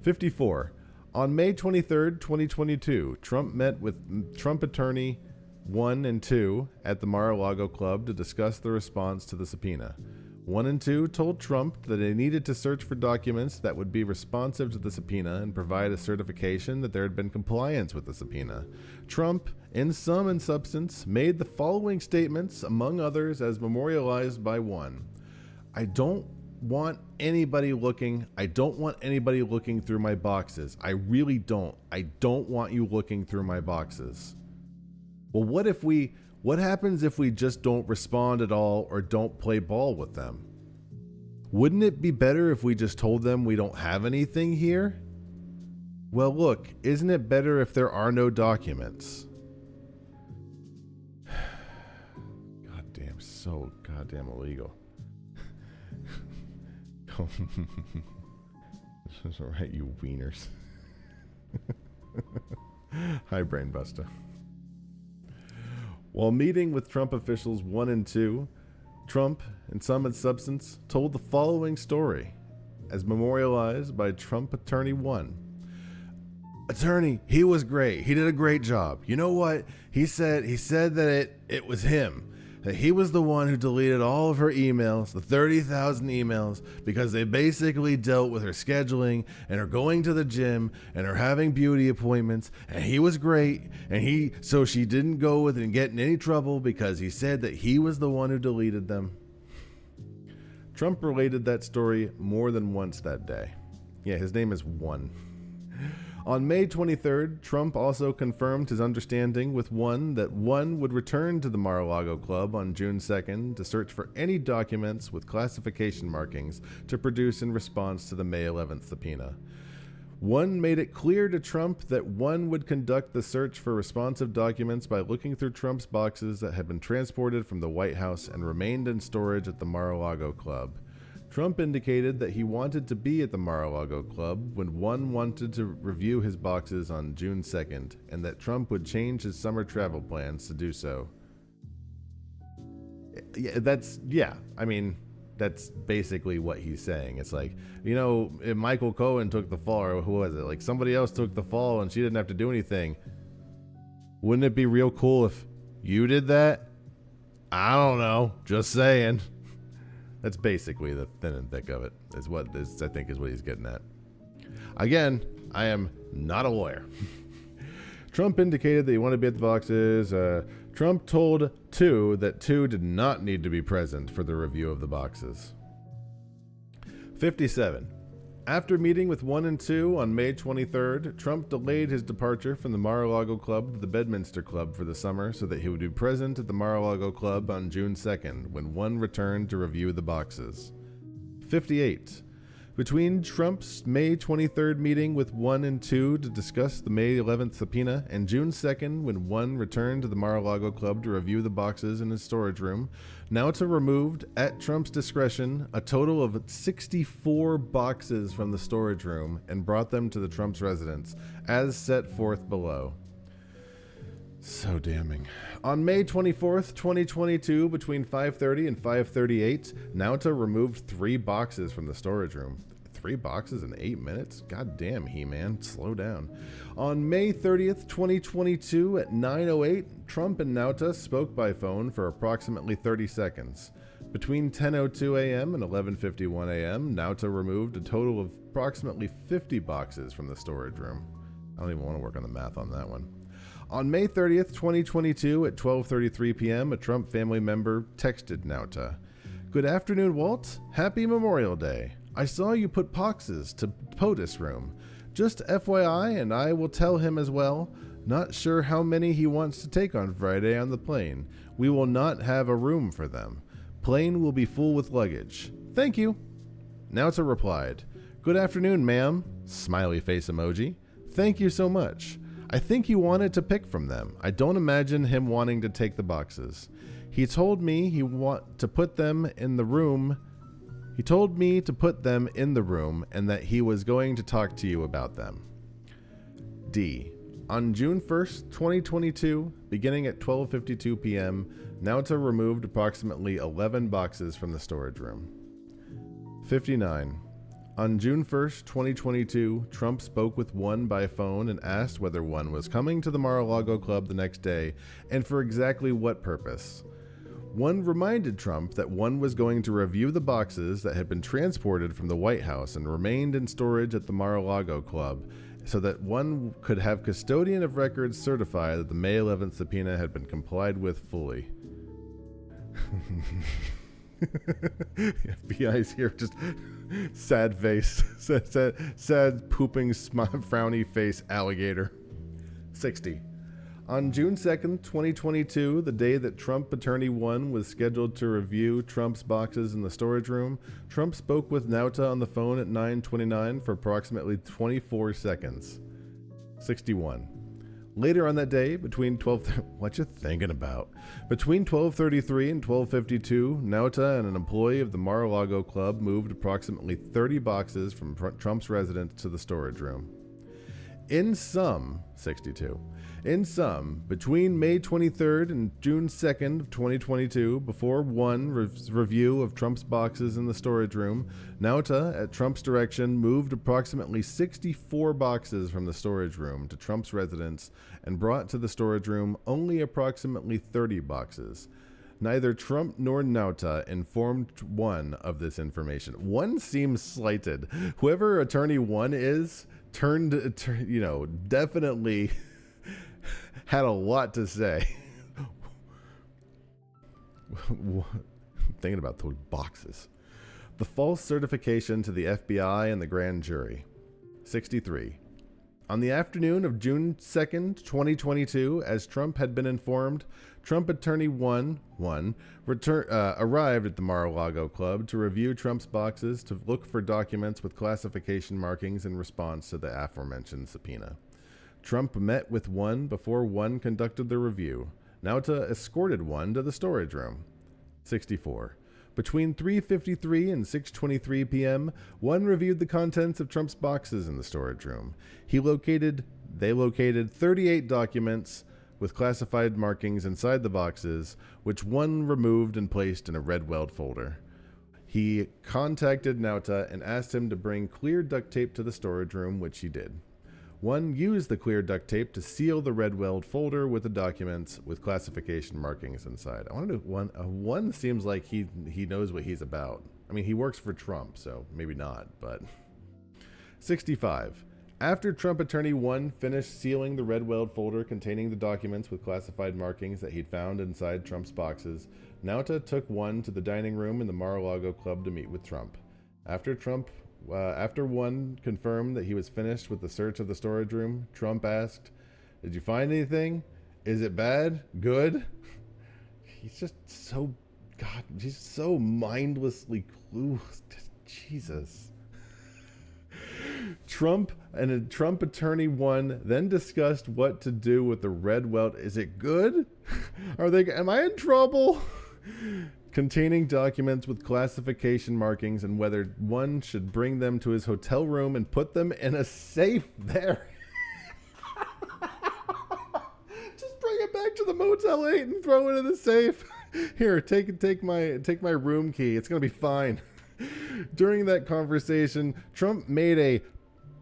54. On May 23rd, 2022, Trump met with Trump attorney 1 and 2 at the Mar-a-Lago Club to discuss the response to the subpoena. 1 and 2 told Trump that they needed to search for documents that would be responsive to the subpoena and provide a certification that there had been compliance with the subpoena. Trump, in sum and substance, made the following statements, among others, as memorialized by 1. I don't want anybody looking through my boxes. I really don't. I don't want you looking through my boxes. Well, what happens if we just don't respond at all or don't play ball with them? Wouldn't it be better if we just told them we don't have anything here? Well, look, isn't it better if there are no documents? So goddamn illegal. This is alright, you wieners. Hi, Brain Buster. While meeting with Trump officials 1 and 2, Trump, in sum and substance, told the following story, as memorialized by Trump attorney 1. Attorney, he was great. He did a great job. You know what? He said that it was him. That he was the one who deleted all of her emails, the 30,000 emails, because they basically dealt with her scheduling and her going to the gym and her having beauty appointments, and he was great, and so she didn't go with it and get in any trouble because he said that he was the one who deleted them. Trump related that story more than once that day. Yeah, his name is 1. On May 23rd, Trump also confirmed his understanding with 1 that 1 would return to the Mar-a-Lago Club on June 2nd to search for any documents with classification markings to produce in response to the May 11th subpoena. 1 made it clear to Trump that 1 would conduct the search for responsive documents by looking through Trump's boxes that had been transported from the White House and remained in storage at the Mar-a-Lago Club. Trump indicated that he wanted to be at the Mar-a-Lago Club when 1 wanted to review his boxes on June 2nd, and that Trump would change his summer travel plans to do so. That's basically what he's saying. It's like, if Michael Cohen took the fall, or who was it? Like somebody else took the fall and she didn't have to do anything. Wouldn't it be real cool if you did that? I don't know. Just saying. That's basically the thin and thick of it, I think is what he's getting at. Again, I am not a lawyer. Trump indicated that he wanted to be at the boxes. Trump told 2 that 2 did not need to be present for the review of the boxes. 57. After meeting with 1 and 2 on May 23rd, Trump delayed his departure from the Mar-a-Lago Club to the Bedminster Club for the summer so that he would be present at the Mar-a-Lago Club on June 2nd when 1 returned to review the boxes. 58. Between Trump's May 23rd meeting with 1 and 2 to discuss the May 11th subpoena and June 2nd when 1 returned to the Mar-a-Lago Club to review the boxes in his storage room, Nauta removed, at Trump's discretion, a total of 64 boxes from the storage room and brought them to the Trump's residence, as set forth below. So damning. On May 24th, 2022, between 5:30 and 5:38, Nauta removed 3 boxes from the storage room. 3 boxes in 8 minutes? God damn, He-Man, slow down. On May 30th, 2022, at 9:08, Trump and Nauta spoke by phone for approximately 30 seconds. Between 10:02 a.m. and 11:51 a.m., Nauta removed a total of approximately 50 boxes from the storage room. I don't even want to work on the math on that one. On May 30th, 2022, at 12:33 p.m., a Trump family member texted Nauta, Good afternoon, Walt. Happy Memorial Day. I saw you put boxes to POTUS room. Just FYI, and I will tell him as well. Not sure how many he wants to take on Friday on the plane. We will not have a room for them. Plane will be full with luggage. Thank you. Nauta replied, Good afternoon, ma'am. Smiley face emoji. Thank you so much. I think he wanted to pick from them. I don't imagine him wanting to take the boxes. He told me he want to put them in the room. He told me to put them in the room and that he was going to talk to you about them. D. On June 1st, 2022, beginning at 12:52 p.m., Nauta removed approximately 11 boxes from the storage room. 59. On June 1st, 2022, Trump spoke with One by phone and asked whether One was coming to the Mar-a-Lago Club the next day and for exactly what purpose. One reminded Trump that One was going to review the boxes that had been transported from the White House and remained in storage at the Mar-a-Lago Club so that One could have custodian of records certify that the May 11th subpoena had been complied with fully. FBI's here, just sad face, sad pooping, frowny face alligator. 60. On June 2nd, 2022, the day that Trump Attorney 1 was scheduled to review Trump's boxes in the storage room, Trump spoke with Nauta on the phone at 9:29 for approximately 24 seconds. 61. Later on that day, between 12... What you thinking about? Between 12:33 and 12:52, Nauta and an employee of the Mar-a-Lago Club moved approximately 30 boxes from Trump's residence to the storage room. In sum, 62. In sum, between May 23rd and June 2nd of 2022, before One review of Trump's boxes in the storage room, Nauta, at Trump's direction, moved approximately 64 boxes from the storage room to Trump's residence and brought to the storage room only approximately 30 boxes. Neither Trump nor Nauta informed One of this information. One seems slighted. Whoever Attorney One is definitely had a lot to say. Thinking about those boxes. The false certification to the FBI and the grand jury. 63. On the afternoon of June 2nd, 2022, as Trump had been informed, Trump Attorney 1 arrived at the Mar-a-Lago Club to review Trump's boxes to look for documents with classification markings in response to the aforementioned subpoena. Trump met with One before One conducted the review. Nauta escorted One to the storage room. 64. Between 3:53 and 6:23 p.m., One reviewed the contents of Trump's boxes in the storage room. They located 38 documents with classified markings inside the boxes, which One removed and placed in a red weld folder. He contacted Nauta and asked him to bring clear duct tape to the storage room, which he did. One used the clear duct tape to seal the red weld folder with the documents with classification markings inside. I want to do One seems like he knows what he's about. I mean, he works for Trump, so maybe not, but... 65. After Trump Attorney 1 finished sealing the red weld folder containing the documents with classified markings that he'd found inside Trump's boxes, Nauta took One to the dining room in the Mar-a-Lago Club to meet with Trump. After One confirmed that he was finished with the search of the storage room, Trump asked, "Did you find anything? Is it bad? Good?" He's just so... God, he's so mindlessly clueless. Jesus. Trump and Trump Attorney 1 then discussed what to do with the red weld. Is it good? Am I in trouble? Containing documents with classification markings and whether One should bring them to his hotel room and put them in a safe there. Just bring it back to the Motel 8 and throw it in the safe. Here, take my room key. It's gonna be fine. During that conversation, Trump made a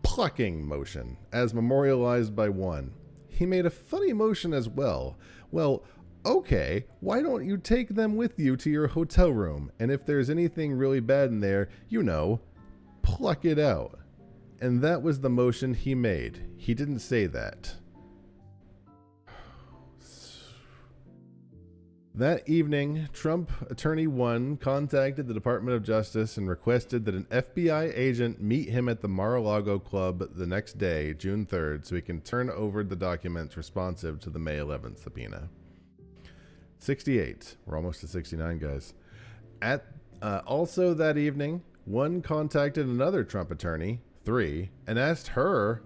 plucking motion, as memorialized by One. He made a funny motion as well. Well, okay, why don't you take them with you to your hotel room, and if there's anything really bad in there, pluck it out. And that was the motion he made. He didn't say that. That evening, Trump Attorney 1 contacted the Department of Justice and requested that an FBI agent meet him at the Mar-a-Lago Club the next day, June 3rd, so he can turn over the documents responsive to the May 11th subpoena. 68. We're almost to 69, guys. Also that evening, 1 contacted another Trump attorney, 3, and asked her,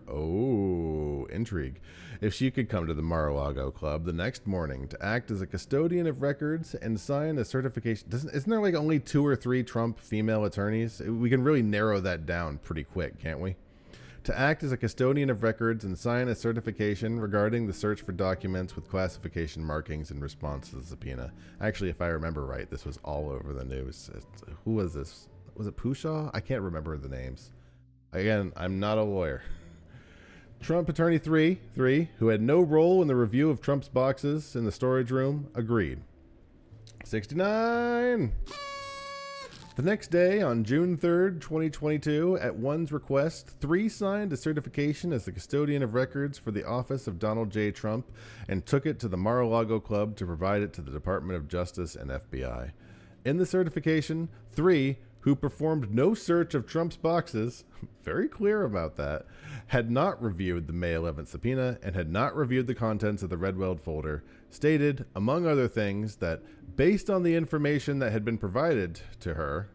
intrigue, if she could come to the Mar-a-Lago Club the next morning to act as a custodian of records and sign a certification. Isn't there like only 2 or 3 Trump female attorneys? We can really narrow that down pretty quick, can't we? To act as a custodian of records and sign a certification regarding the search for documents with classification markings in response to the subpoena. Actually, if I remember right, this was all over the news. Who was this? Was it Pushaw? I can't remember the names. Again, I'm not a lawyer. Trump Attorney 3, who had no role in the review of Trump's boxes in the storage room, agreed. 69! The next day, on June 3rd, 2022, at 1's request, 3 signed a certification as the custodian of records for the office of Donald J. Trump and took it to the Mar-a-Lago Club to provide it to the Department of Justice and FBI. In the certification, 3, who performed no search of Trump's boxes, very clear about that, had not reviewed the May 11th subpoena and had not reviewed the contents of the Redweld folder, stated, among other things, that based on the information that had been provided to her,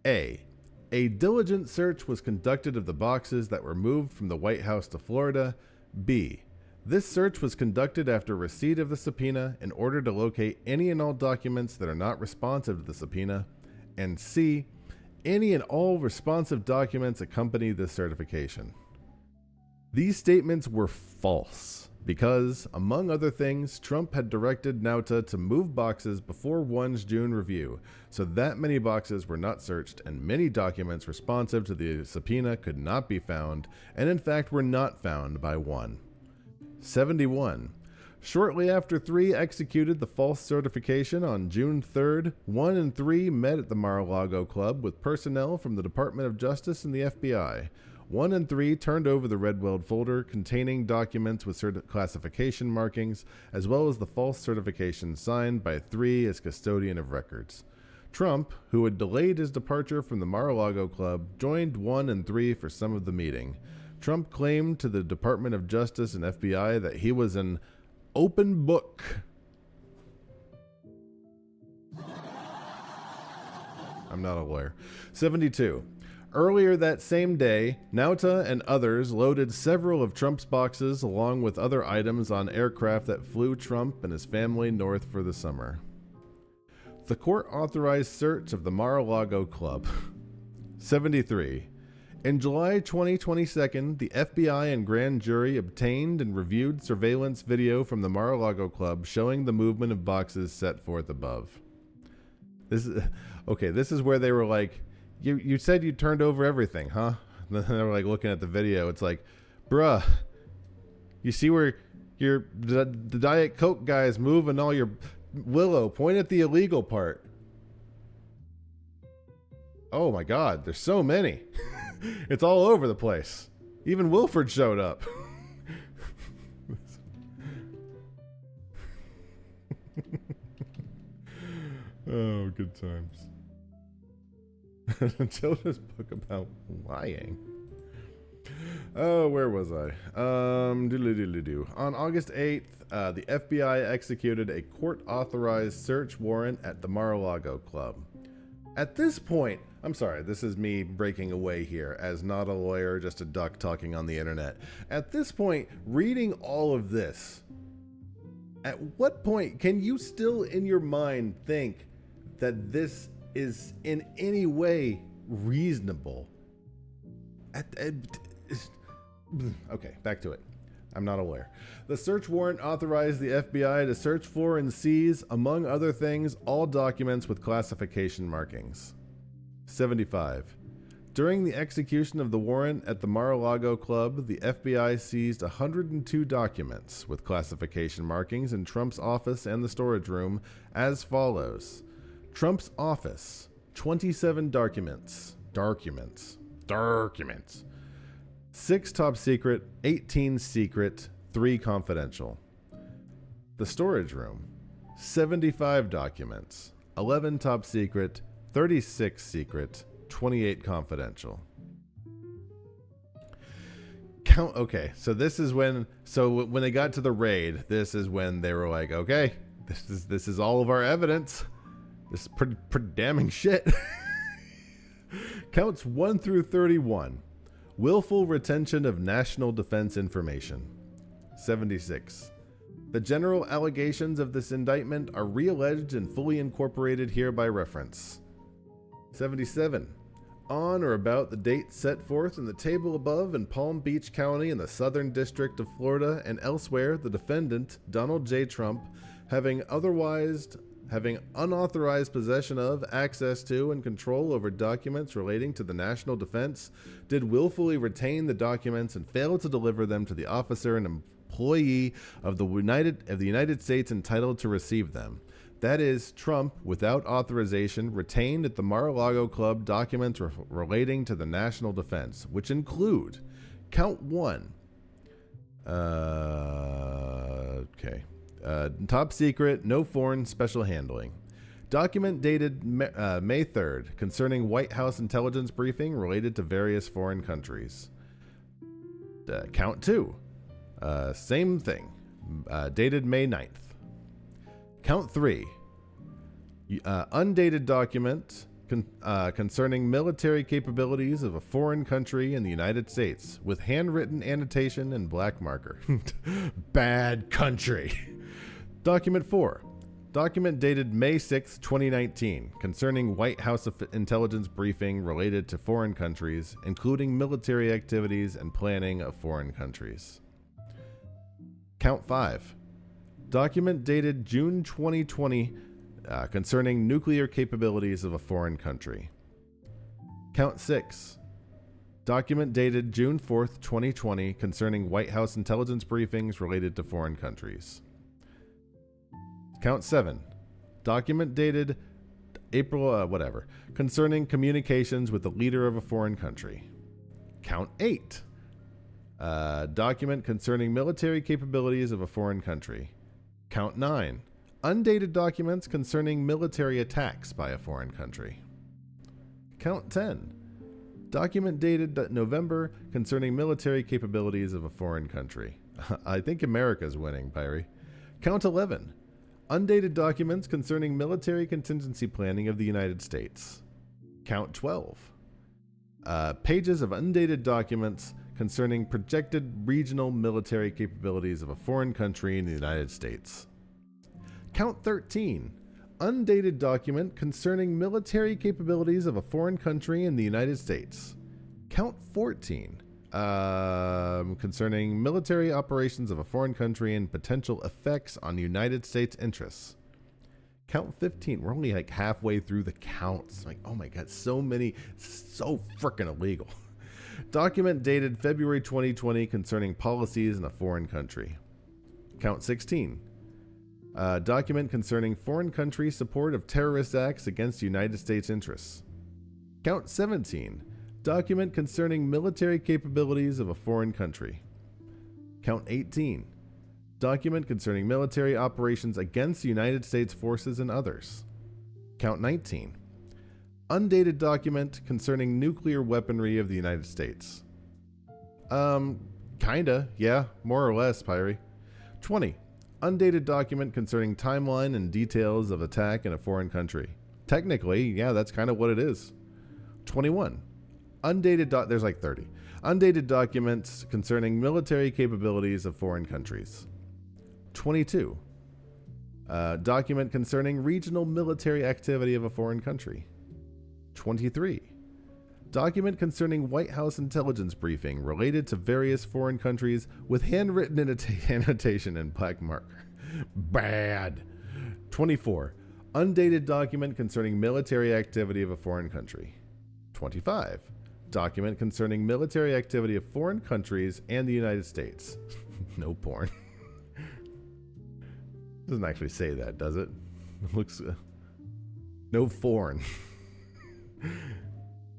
A diligent search was conducted of the boxes that were moved from the White House to Florida. B, this search was conducted after receipt of the subpoena in order to locate any and all documents that are not responsive to the subpoena. And C, any and all responsive documents accompany this certification. These statements were false because, among other things, Trump had directed Nauta to move boxes before 1's June review, so that many boxes were not searched and many documents responsive to the subpoena could not be found, and in fact were not found by 1. 71. Shortly after 3 executed the false certification on June 3rd, 1 and 3 met at the Mar-a-Lago Club with personnel from the Department of Justice and the FBI. 1 and 3 turned over the Redweld folder containing documents with classification markings, as well as the false certification signed by 3 as custodian of records. Trump, who had delayed his departure from the Mar-a-Lago Club, joined 1 and 3 for some of the meeting. Trump claimed to the Department of Justice and FBI that he was an open book. I'm not a lawyer. 72. Earlier that same day, Nauta and others loaded several of Trump's boxes along with other items on aircraft that flew Trump and his family north for the summer. The court authorized search of the Mar-a-Lago Club. 73. In July 2022, the FBI and grand jury obtained and reviewed surveillance video from the Mar-a-Lago Club showing the movement of boxes set forth above. This is where they were like, you said you turned over everything, huh? And then they were like looking at the video. It's like, bruh, you see where the Diet Coke guy is moving all your Willow, point at the illegal part. Oh my God, there's so many. It's all over the place. Even Wilford showed up. Oh, good times. Jonah's book about lying. Oh, where was I? On August 8th, the FBI executed a court-authorized search warrant at the Mar-a-Lago Club. At this point, I'm sorry, this is me breaking away here as not a lawyer, just a duck talking on the internet. At this point, reading all of this, at what point can you still in your mind think that this is in any way reasonable? Okay, back to it. I'm not a lawyer. The search warrant authorized the FBI to search for and seize, among other things, all documents with classification markings. 75. During the execution of the warrant at the Mar-a-Lago Club, the FBI seized 102 documents with classification markings in Trump's office and the storage room as follows. Trump's office, 27 documents. 6 top secret, 18 secret, 3 confidential. The storage room, 75 documents, 11 top secret, 36 secret, 28 confidential. Okay, so this is when they got to the raid, this is when they were like, okay, this is all of our evidence. This is pretty damning shit. Counts 1 through 31. Willful retention of national defense information. 76. The general allegations of this indictment are realleged and fully incorporated here by reference. 77. On or about the date set forth in the table above in Palm Beach County in the Southern District of Florida and elsewhere, the defendant, Donald J. Trump, having unauthorized possession of, access to, and control over documents relating to the national defense, did willfully retain the documents and fail to deliver them to the officer and employee of the United States entitled to receive them. That is, Trump, without authorization, retained at the Mar-a-Lago Club documents relating to the national defense, which include count 1. Top secret, no foreign special handling. Document dated May 3rd concerning White House intelligence briefing related to various foreign countries. Count 2. Same thing. Dated May 9th. Count 3. Undated document concerning military capabilities of a foreign country in the United States with handwritten annotation and black marker. Bad country. Document 4. Document dated May 6, 2019, concerning White House intelligence briefing related to foreign countries, including military activities and planning of foreign countries. Count 5. Document dated June 2020, concerning nuclear capabilities of a foreign country. Count 6. Document dated June 4th, 2020, concerning White House intelligence briefings related to foreign countries. Count 7. Document dated April, concerning communications with the leader of a foreign country. Count 8. Document concerning military capabilities of a foreign country. Count 9. Undated documents concerning military attacks by a foreign country. Count 10. Document dated November concerning military capabilities of a foreign country. I think America's winning, Pyrie. Count 11. Undated documents concerning military contingency planning of the United States. Count 12. Pages of undated documents concerning projected regional military capabilities of a foreign country in the United States. Count 13. Undated document concerning military capabilities of a foreign country in the United States. Count 14. Concerning military operations of a foreign country and potential effects on United States interests. Count 15. We're only like halfway through the counts. Like, oh my God, so many, so freaking illegal. Document dated February 2020 concerning policies in a foreign country. Count 16. Document concerning foreign country support of terrorist acts against United States interests. Count 17. Document concerning military capabilities of a foreign country. Count 18. Document concerning military operations against United States forces and others. Count 19. Undated document concerning nuclear weaponry of the United States. Kinda, yeah, more or less, Pyrie. 20. Undated document concerning timeline and details of attack in a foreign country. Technically, yeah, that's kind of what it is. 21. Undated there's like 30. Undated documents concerning military capabilities of foreign countries. 22. Document concerning regional military activity of a foreign country. 23. Document concerning White House intelligence briefing related to various foreign countries with handwritten annotation and black marker. Bad. 24. Undated document concerning military activity of a foreign country. 25. Document concerning military activity of foreign countries and the United States. No porn. Doesn't actually say that, does it? It looks... no foreign.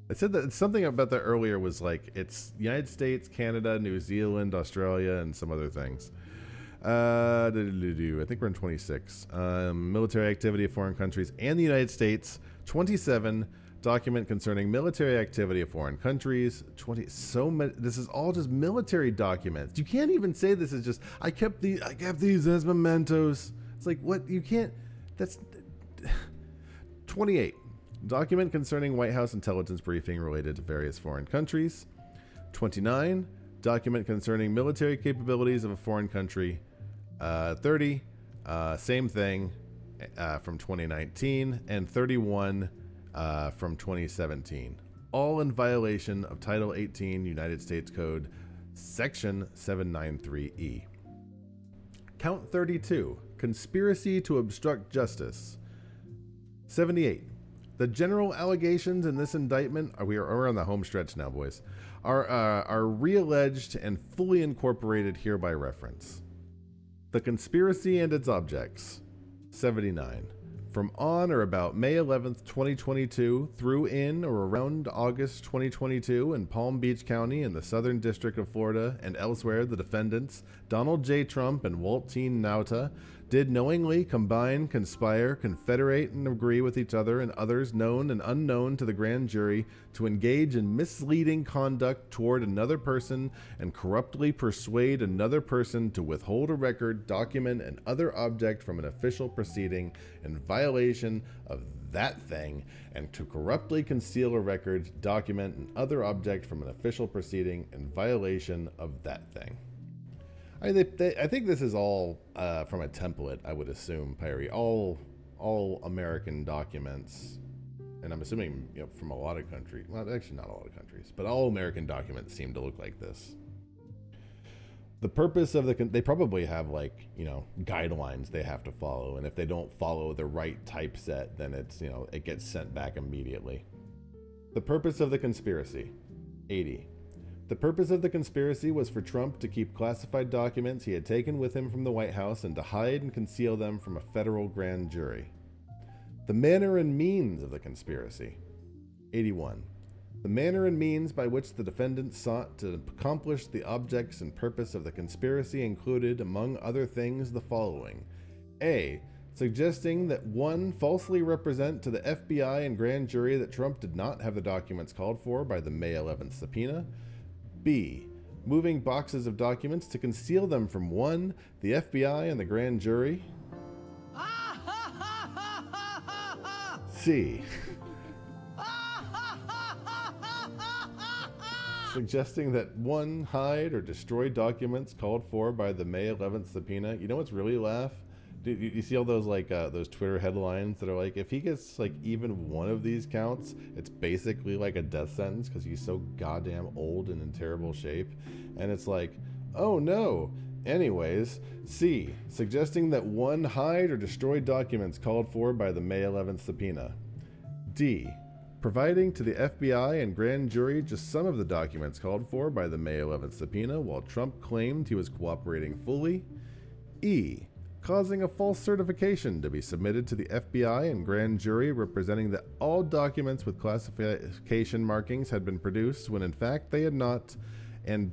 I said that something about that earlier was like, it's United States, Canada, New Zealand, Australia, and some other things. I think we're in 26. Military activity of foreign countries and the United States. 27. Document concerning military activity of foreign countries. 20. So many. This is all just military documents. You can't even say this is just. I kept these as mementos. It's like what you can't. That's 28. Document concerning White House intelligence briefing related to various foreign countries. 29. Document concerning military capabilities of a foreign country. 30. Same thing from 2019. And 31 from 2017. All in violation of Title 18 United States Code, Section 793E. Count 32. Conspiracy to obstruct justice. 78. The general allegations in this indictment, we're on the home stretch now, boys, are re-alleged and fully incorporated here by reference. The conspiracy and its objects. 79. From on or about May 11th, 2022 through in or around August 2022 in Palm Beach County in the Southern District of Florida and elsewhere, the defendants, Donald J. Trump and Walt T. Nauta, did knowingly combine, conspire, confederate, and agree with each other and others known and unknown to the grand jury to engage in misleading conduct toward another person and corruptly persuade another person to withhold a record, document, and other object from an official proceeding in violation of that thing, and to corruptly conceal a record, document, and other object from an official proceeding in violation of that thing. I think this is all from a template, I would assume, Pyrie. All American documents, and I'm assuming from a lot of countries. Well, actually, not a lot of countries, but all American documents seem to look like this. The purpose of they probably have guidelines they have to follow, and if they don't follow the right typeset, then it's it gets sent back immediately. The purpose of the conspiracy. 80. The purpose of the conspiracy was for Trump to keep classified documents he had taken with him from the White House and to hide and conceal them from a federal grand jury. The manner and means of the conspiracy. 81. The manner and means by which the defendants sought to accomplish the objects and purpose of the conspiracy included, among other things, the following. A. Suggesting that 1. Falsely represent to the FBI and grand jury that Trump did not have the documents called for by the May 11th subpoena. B. Moving boxes of documents to conceal them from 1. The FBI and the grand jury. C. Suggesting that 1. Hide or destroy documents called for by the May 11th subpoena. You know what's really laugh? You see all those those Twitter headlines that are like, if he gets even one of these counts, it's basically like a death sentence because he's so goddamn old and in terrible shape. And it's like, oh no. Anyways, C. Suggesting that 1. Hide or destroy documents called for by the May 11th subpoena. D. Providing to the FBI and grand jury just some of the documents called for by the May 11th subpoena while Trump claimed he was cooperating fully. E. Causing a false certification to be submitted to the FBI and grand jury representing that all documents with classification markings had been produced when in fact they had not, and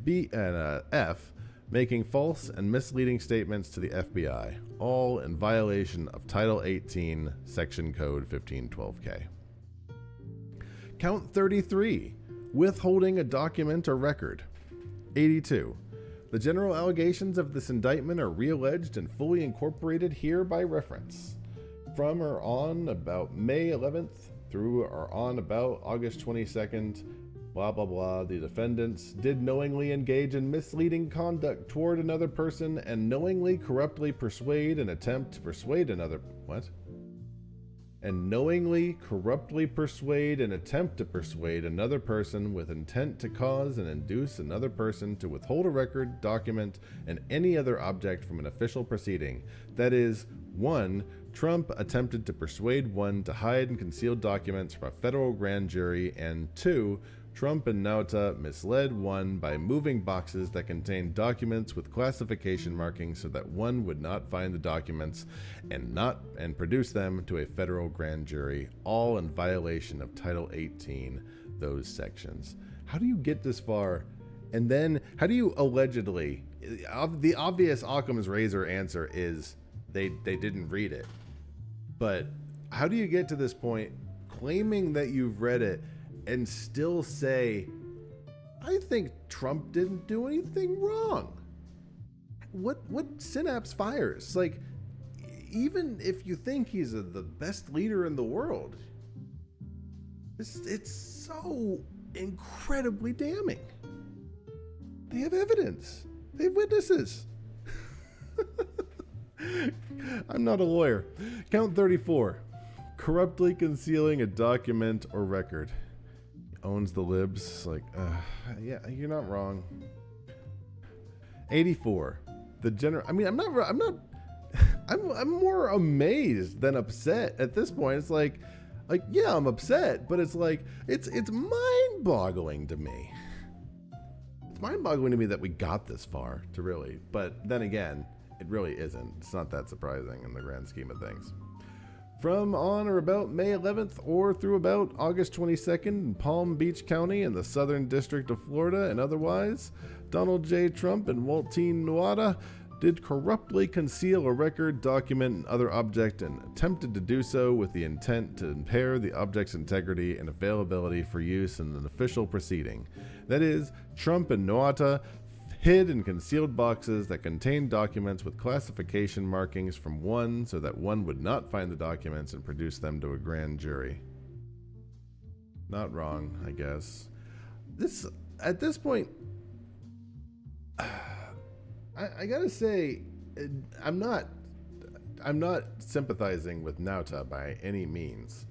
F. Making false and misleading statements to the FBI, all in violation of Title 18, Section Code 1512K. Count 33. Withholding a document or record. 82. The general allegations of this indictment are re-alleged and fully incorporated here by reference. From or on about May 11th through or on about August 22nd, blah, blah, blah, the defendants did knowingly engage in misleading conduct toward another person and knowingly corruptly persuade and attempt to persuade another... What? And knowingly corruptly persuade and attempt to persuade another person with intent to cause and induce another person to withhold a record, document, and any other object from an official proceeding. That is, 1. Trump attempted to persuade 1 to hide and conceal documents from a federal grand jury, and 2. Trump and Nauta misled 1 by moving boxes that contained documents with classification markings so that 1 would not find the documents and produce them to a federal grand jury, all in violation of Title 18, those sections. How do you get this far? And then how do you allegedly the obvious Occam's razor answer is they didn't read it. But how do you get to this point claiming that you've read it and still say, I think Trump didn't do anything wrong? What synapse fires? Like, even if you think he's the best leader in the world, it's so incredibly damning. They have evidence. They have witnesses. I'm not a lawyer. Count 34. Corruptly concealing a document or record. Owns the libs. Like, yeah, you're not wrong. 84. I'm more amazed than upset at this point. It's like, yeah, I'm upset, but it's like, it's mind-boggling to me. It's mind-boggling to me that we got this far to really, but then again, it really isn't. It's not that surprising in the grand scheme of things. From on or about May 11th or through about August 22nd in Palm Beach County in the Southern District of Florida and otherwise, Donald J. Trump and Waltine Nuada did corruptly conceal a record, document, and other object and attempted to do so with the intent to impair the object's integrity and availability for use in an official proceeding. That is, Trump and Nuada hid and concealed boxes that contained documents with classification markings from one so that one would not find the documents and produce them to a grand jury. Not wrong, I guess. At this point, I gotta say, I'm not sympathizing with Nauta by any means,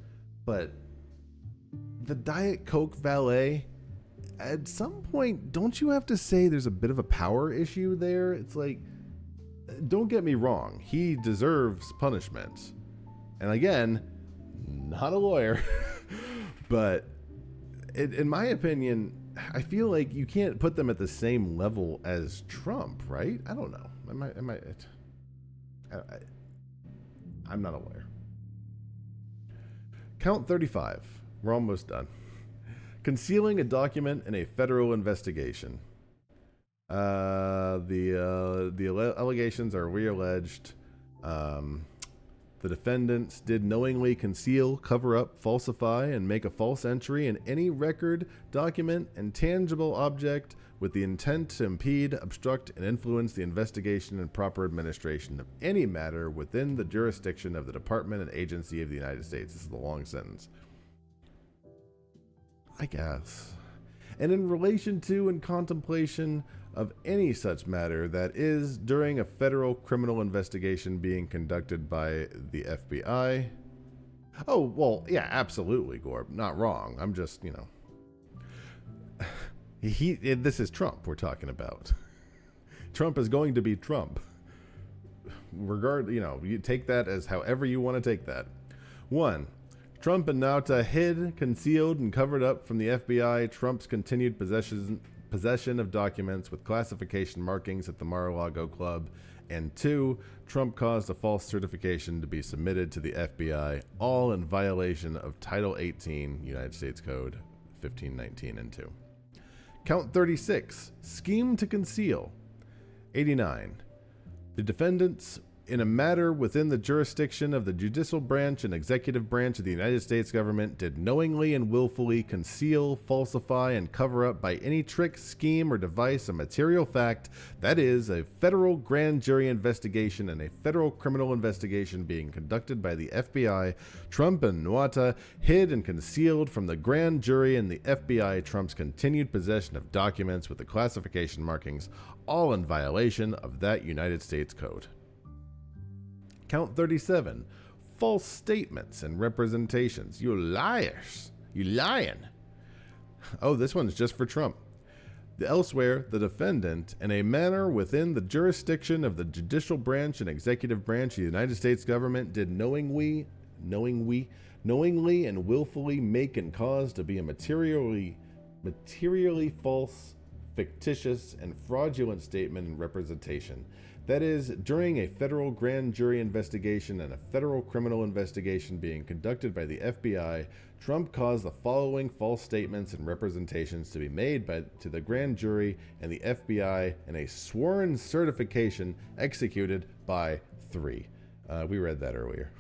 but the Diet Coke valet, at some point, don't you have to say there's a bit of a power issue there? It's like, don't get me wrong, he deserves punishment. And again, not a lawyer, but in my opinion, I feel like you can't put them at the same level as Trump, right? I don't know. I'm not a lawyer. Count 35. We're almost done. Concealing a document in a federal investigation. The allegations are re-alleged. The defendants did knowingly conceal, cover up, falsify, and make a false entry in any record, document, and tangible object with the intent to impede, obstruct, and influence the investigation and proper administration of any matter within the jurisdiction of the Department and Agency of the United States. This is the long sentence. I guess. And in relation to and contemplation of any such matter that is during a federal criminal investigation being conducted by the FBI. Oh, well, yeah, absolutely, Gorb. Not wrong. I'm just, this is Trump we're talking about. Trump is going to be Trump. You take that as however you want to take that. 1. Trump and Nauta hid, concealed, and covered up from the FBI Trump's continued possession of documents with classification markings at the Mar-a-Lago Club. And 2, Trump caused a false certification to be submitted to the FBI, all in violation of Title 18, United States Code 1519 and 2. Count 36, scheme to conceal. 89. The defendants, in a matter within the jurisdiction of the judicial branch and executive branch of the United States government, did knowingly and willfully conceal, falsify, and cover up by any trick, scheme, or device a material fact, that is, a federal grand jury investigation and a federal criminal investigation being conducted by the FBI. Trump and Nuada hid and concealed from the grand jury and the FBI Trump's continued possession of documents with the classification markings, all in violation of that United States Code. Count 37. False statements and representations. You liars. You lying. Oh, this one's just for Trump. Elsewhere, the defendant, in a manner within the jurisdiction of the judicial branch and executive branch of the United States government, did knowingly and willfully make and cause to be a materially false, fictitious, and fraudulent statement and representation. That is, during a federal grand jury investigation and a federal criminal investigation being conducted by the FBI, Trump caused the following false statements and representations to be made to the grand jury and the FBI in a sworn certification executed by 3. We read that earlier.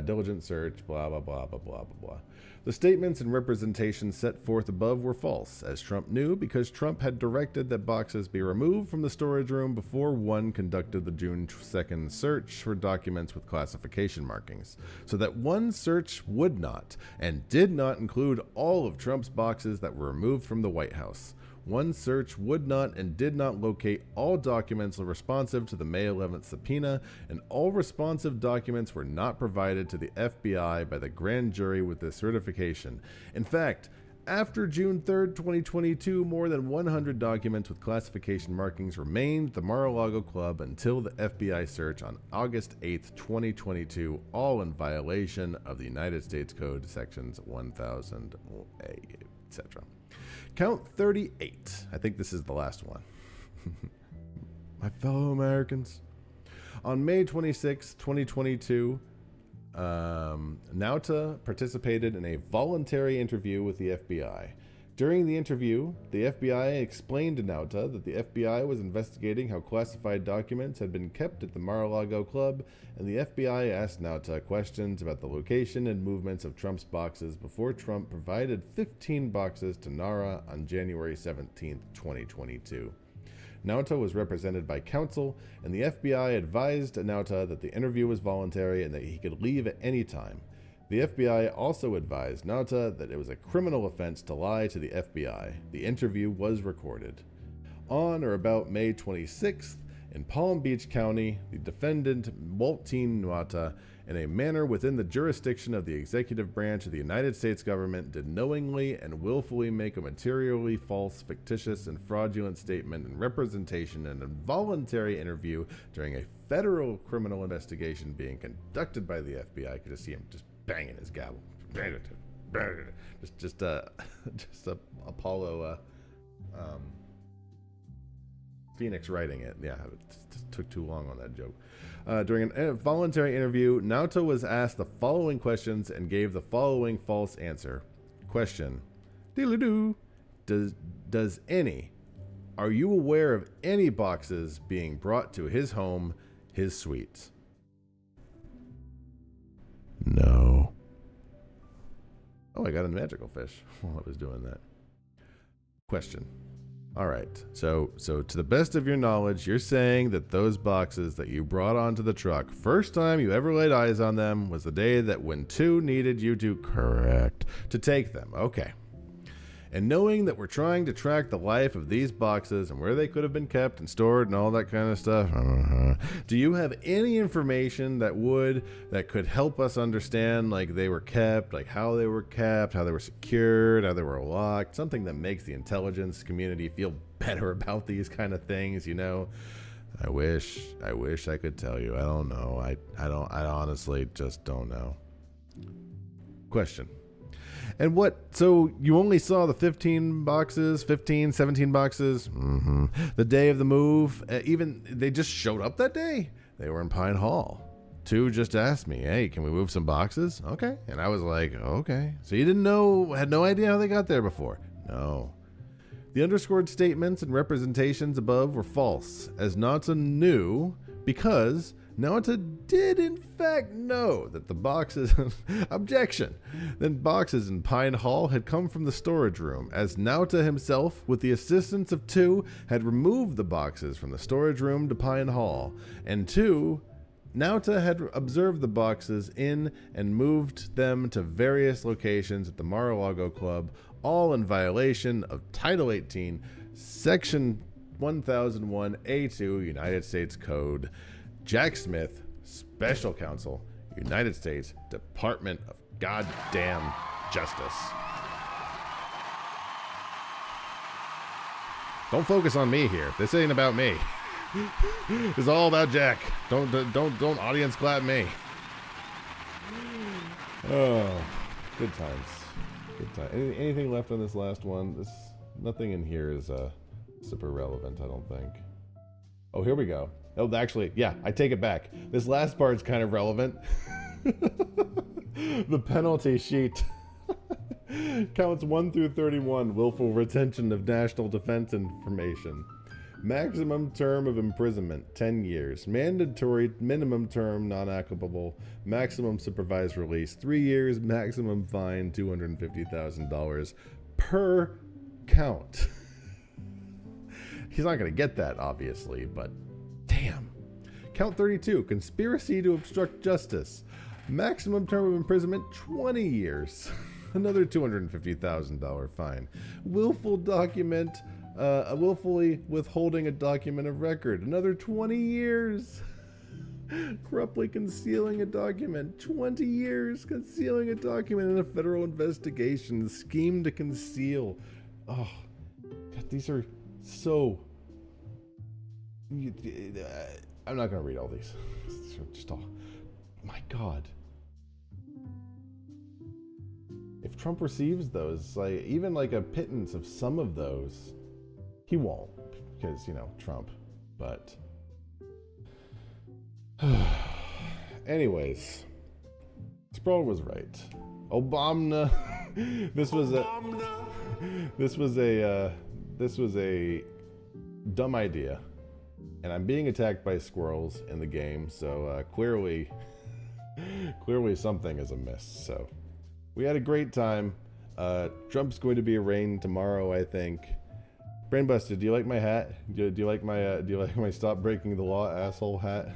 Diligent search, blah, blah, blah, blah, blah, blah, blah. The statements and representations set forth above were false, as Trump knew, because Trump had directed that boxes be removed from the storage room before one conducted the June 2nd search for documents with classification markings, so that one search would not and did not include all of Trump's boxes that were removed from the White House. One search would not and did not locate all documents responsive to the May 11th subpoena, and all responsive documents were not provided to the FBI by the grand jury with this certification. In fact, after June 3rd, 2022, more than 100 documents with classification markings remained at the Mar-a-Lago Club until the FBI search on August 8th, 2022, all in violation of the United States Code sections 1000A, etc. Count 38. I think this is the last one. My fellow Americans. On May 26, 2022, Nauta participated in a voluntary interview with the FBI. During the interview, the FBI explained to Nauta that the FBI was investigating how classified documents had been kept at the Mar-a-Lago Club, and the FBI asked Nauta questions about the location and movements of Trump's boxes before Trump provided 15 boxes to NARA on January 17, 2022. Nauta was represented by counsel, and the FBI advised Nauta that the interview was voluntary and that he could leave at any time. The FBI also advised Nauta that it was a criminal offense to lie to the FBI. The interview was recorded. On or about May 26th, in Palm Beach County, the defendant, Waltine Nauta, in a manner within the jurisdiction of the executive branch of the United States government, did knowingly and willfully make a materially false, fictitious, and fraudulent statement and representation in an involuntary interview during a federal criminal investigation being conducted by the FBI. I could just see him just banging his gavel. Just Apollo Phoenix writing it. Yeah, it took too long on that joke. During a voluntary interview, Nauta was asked the following questions and gave the following false answer. Question: Doodle-doo. Are you aware of any boxes being brought to his home, his suite? No. Oh, I got a magical fish while I was doing that. Question. All right. So to the best of your knowledge, you're saying that those boxes that you brought onto the truck, first time you ever laid eyes on them was the day that when 2 needed you to take them. Okay. And knowing that we're trying to track the life of these boxes and where they could have been kept and stored and all that kind of stuff, do you have any information that could help us understand, like, they were kept, like how they were kept, how they were secured, how they were locked, something that makes the intelligence community feel better about these kind of things, you know? I wish I could tell you. I don't know. I honestly just don't know. Question. And so you only saw the 17 boxes? Mm-hmm. The day of the move? Even they just showed up that day? They were in Pine Hall. 2 just asked me, hey, can we move some boxes? Okay. And I was like, okay. So you had no idea how they got there before? No. The underscored statements and representations above were false, as Nauta knew, because Nauta did in fact know that the boxes boxes in Pine Hall had come from the storage room, as Nauta himself, with the assistance of 2, had removed the boxes from the storage room to Pine Hall, and 2, Nauta had observed the boxes in and moved them to various locations at the Mar-a-Lago Club, all in violation of Title 18, Section 1001A2, United States Code. Jack Smith, Special Counsel, United States Department of Goddamn Justice. Don't focus on me here. This ain't about me. It's all about Jack. Don't audience clap me. Oh, good times. Good time. Anything left on this last one? Nothing in here is super relevant, I don't think. Oh, here we go. Oh, actually, yeah, I take it back. This last part's kind of relevant. The penalty sheet. Counts 1 through 31, willful retention of national defense information. Maximum term of imprisonment, 10 years. Mandatory minimum term, non-applicable. Maximum supervised release, 3 years. Maximum fine, $250,000 per count. He's not going to get that, obviously, but damn. Count 32, conspiracy to obstruct justice. Maximum term of imprisonment, 20 years. Another $250,000 fine. Willfully withholding a document of record. Another 20 years. Corruptly concealing a document. 20 years concealing a document in a federal investigation. Scheme to conceal. Oh, God, these are so... I'm not going to read all these. Just all... My God. If Trump receives those, like even like a pittance of some of those, he won't, because, you know, Trump. But anyways, Sproul was right. Obama. This was a dumb idea, and I'm being attacked by squirrels in the game. So clearly something is amiss. So. We had a great time. Trump's going to be arraigned tomorrow, I think. Brainbuster, do you like my hat? Do you like my stop breaking the law asshole hat?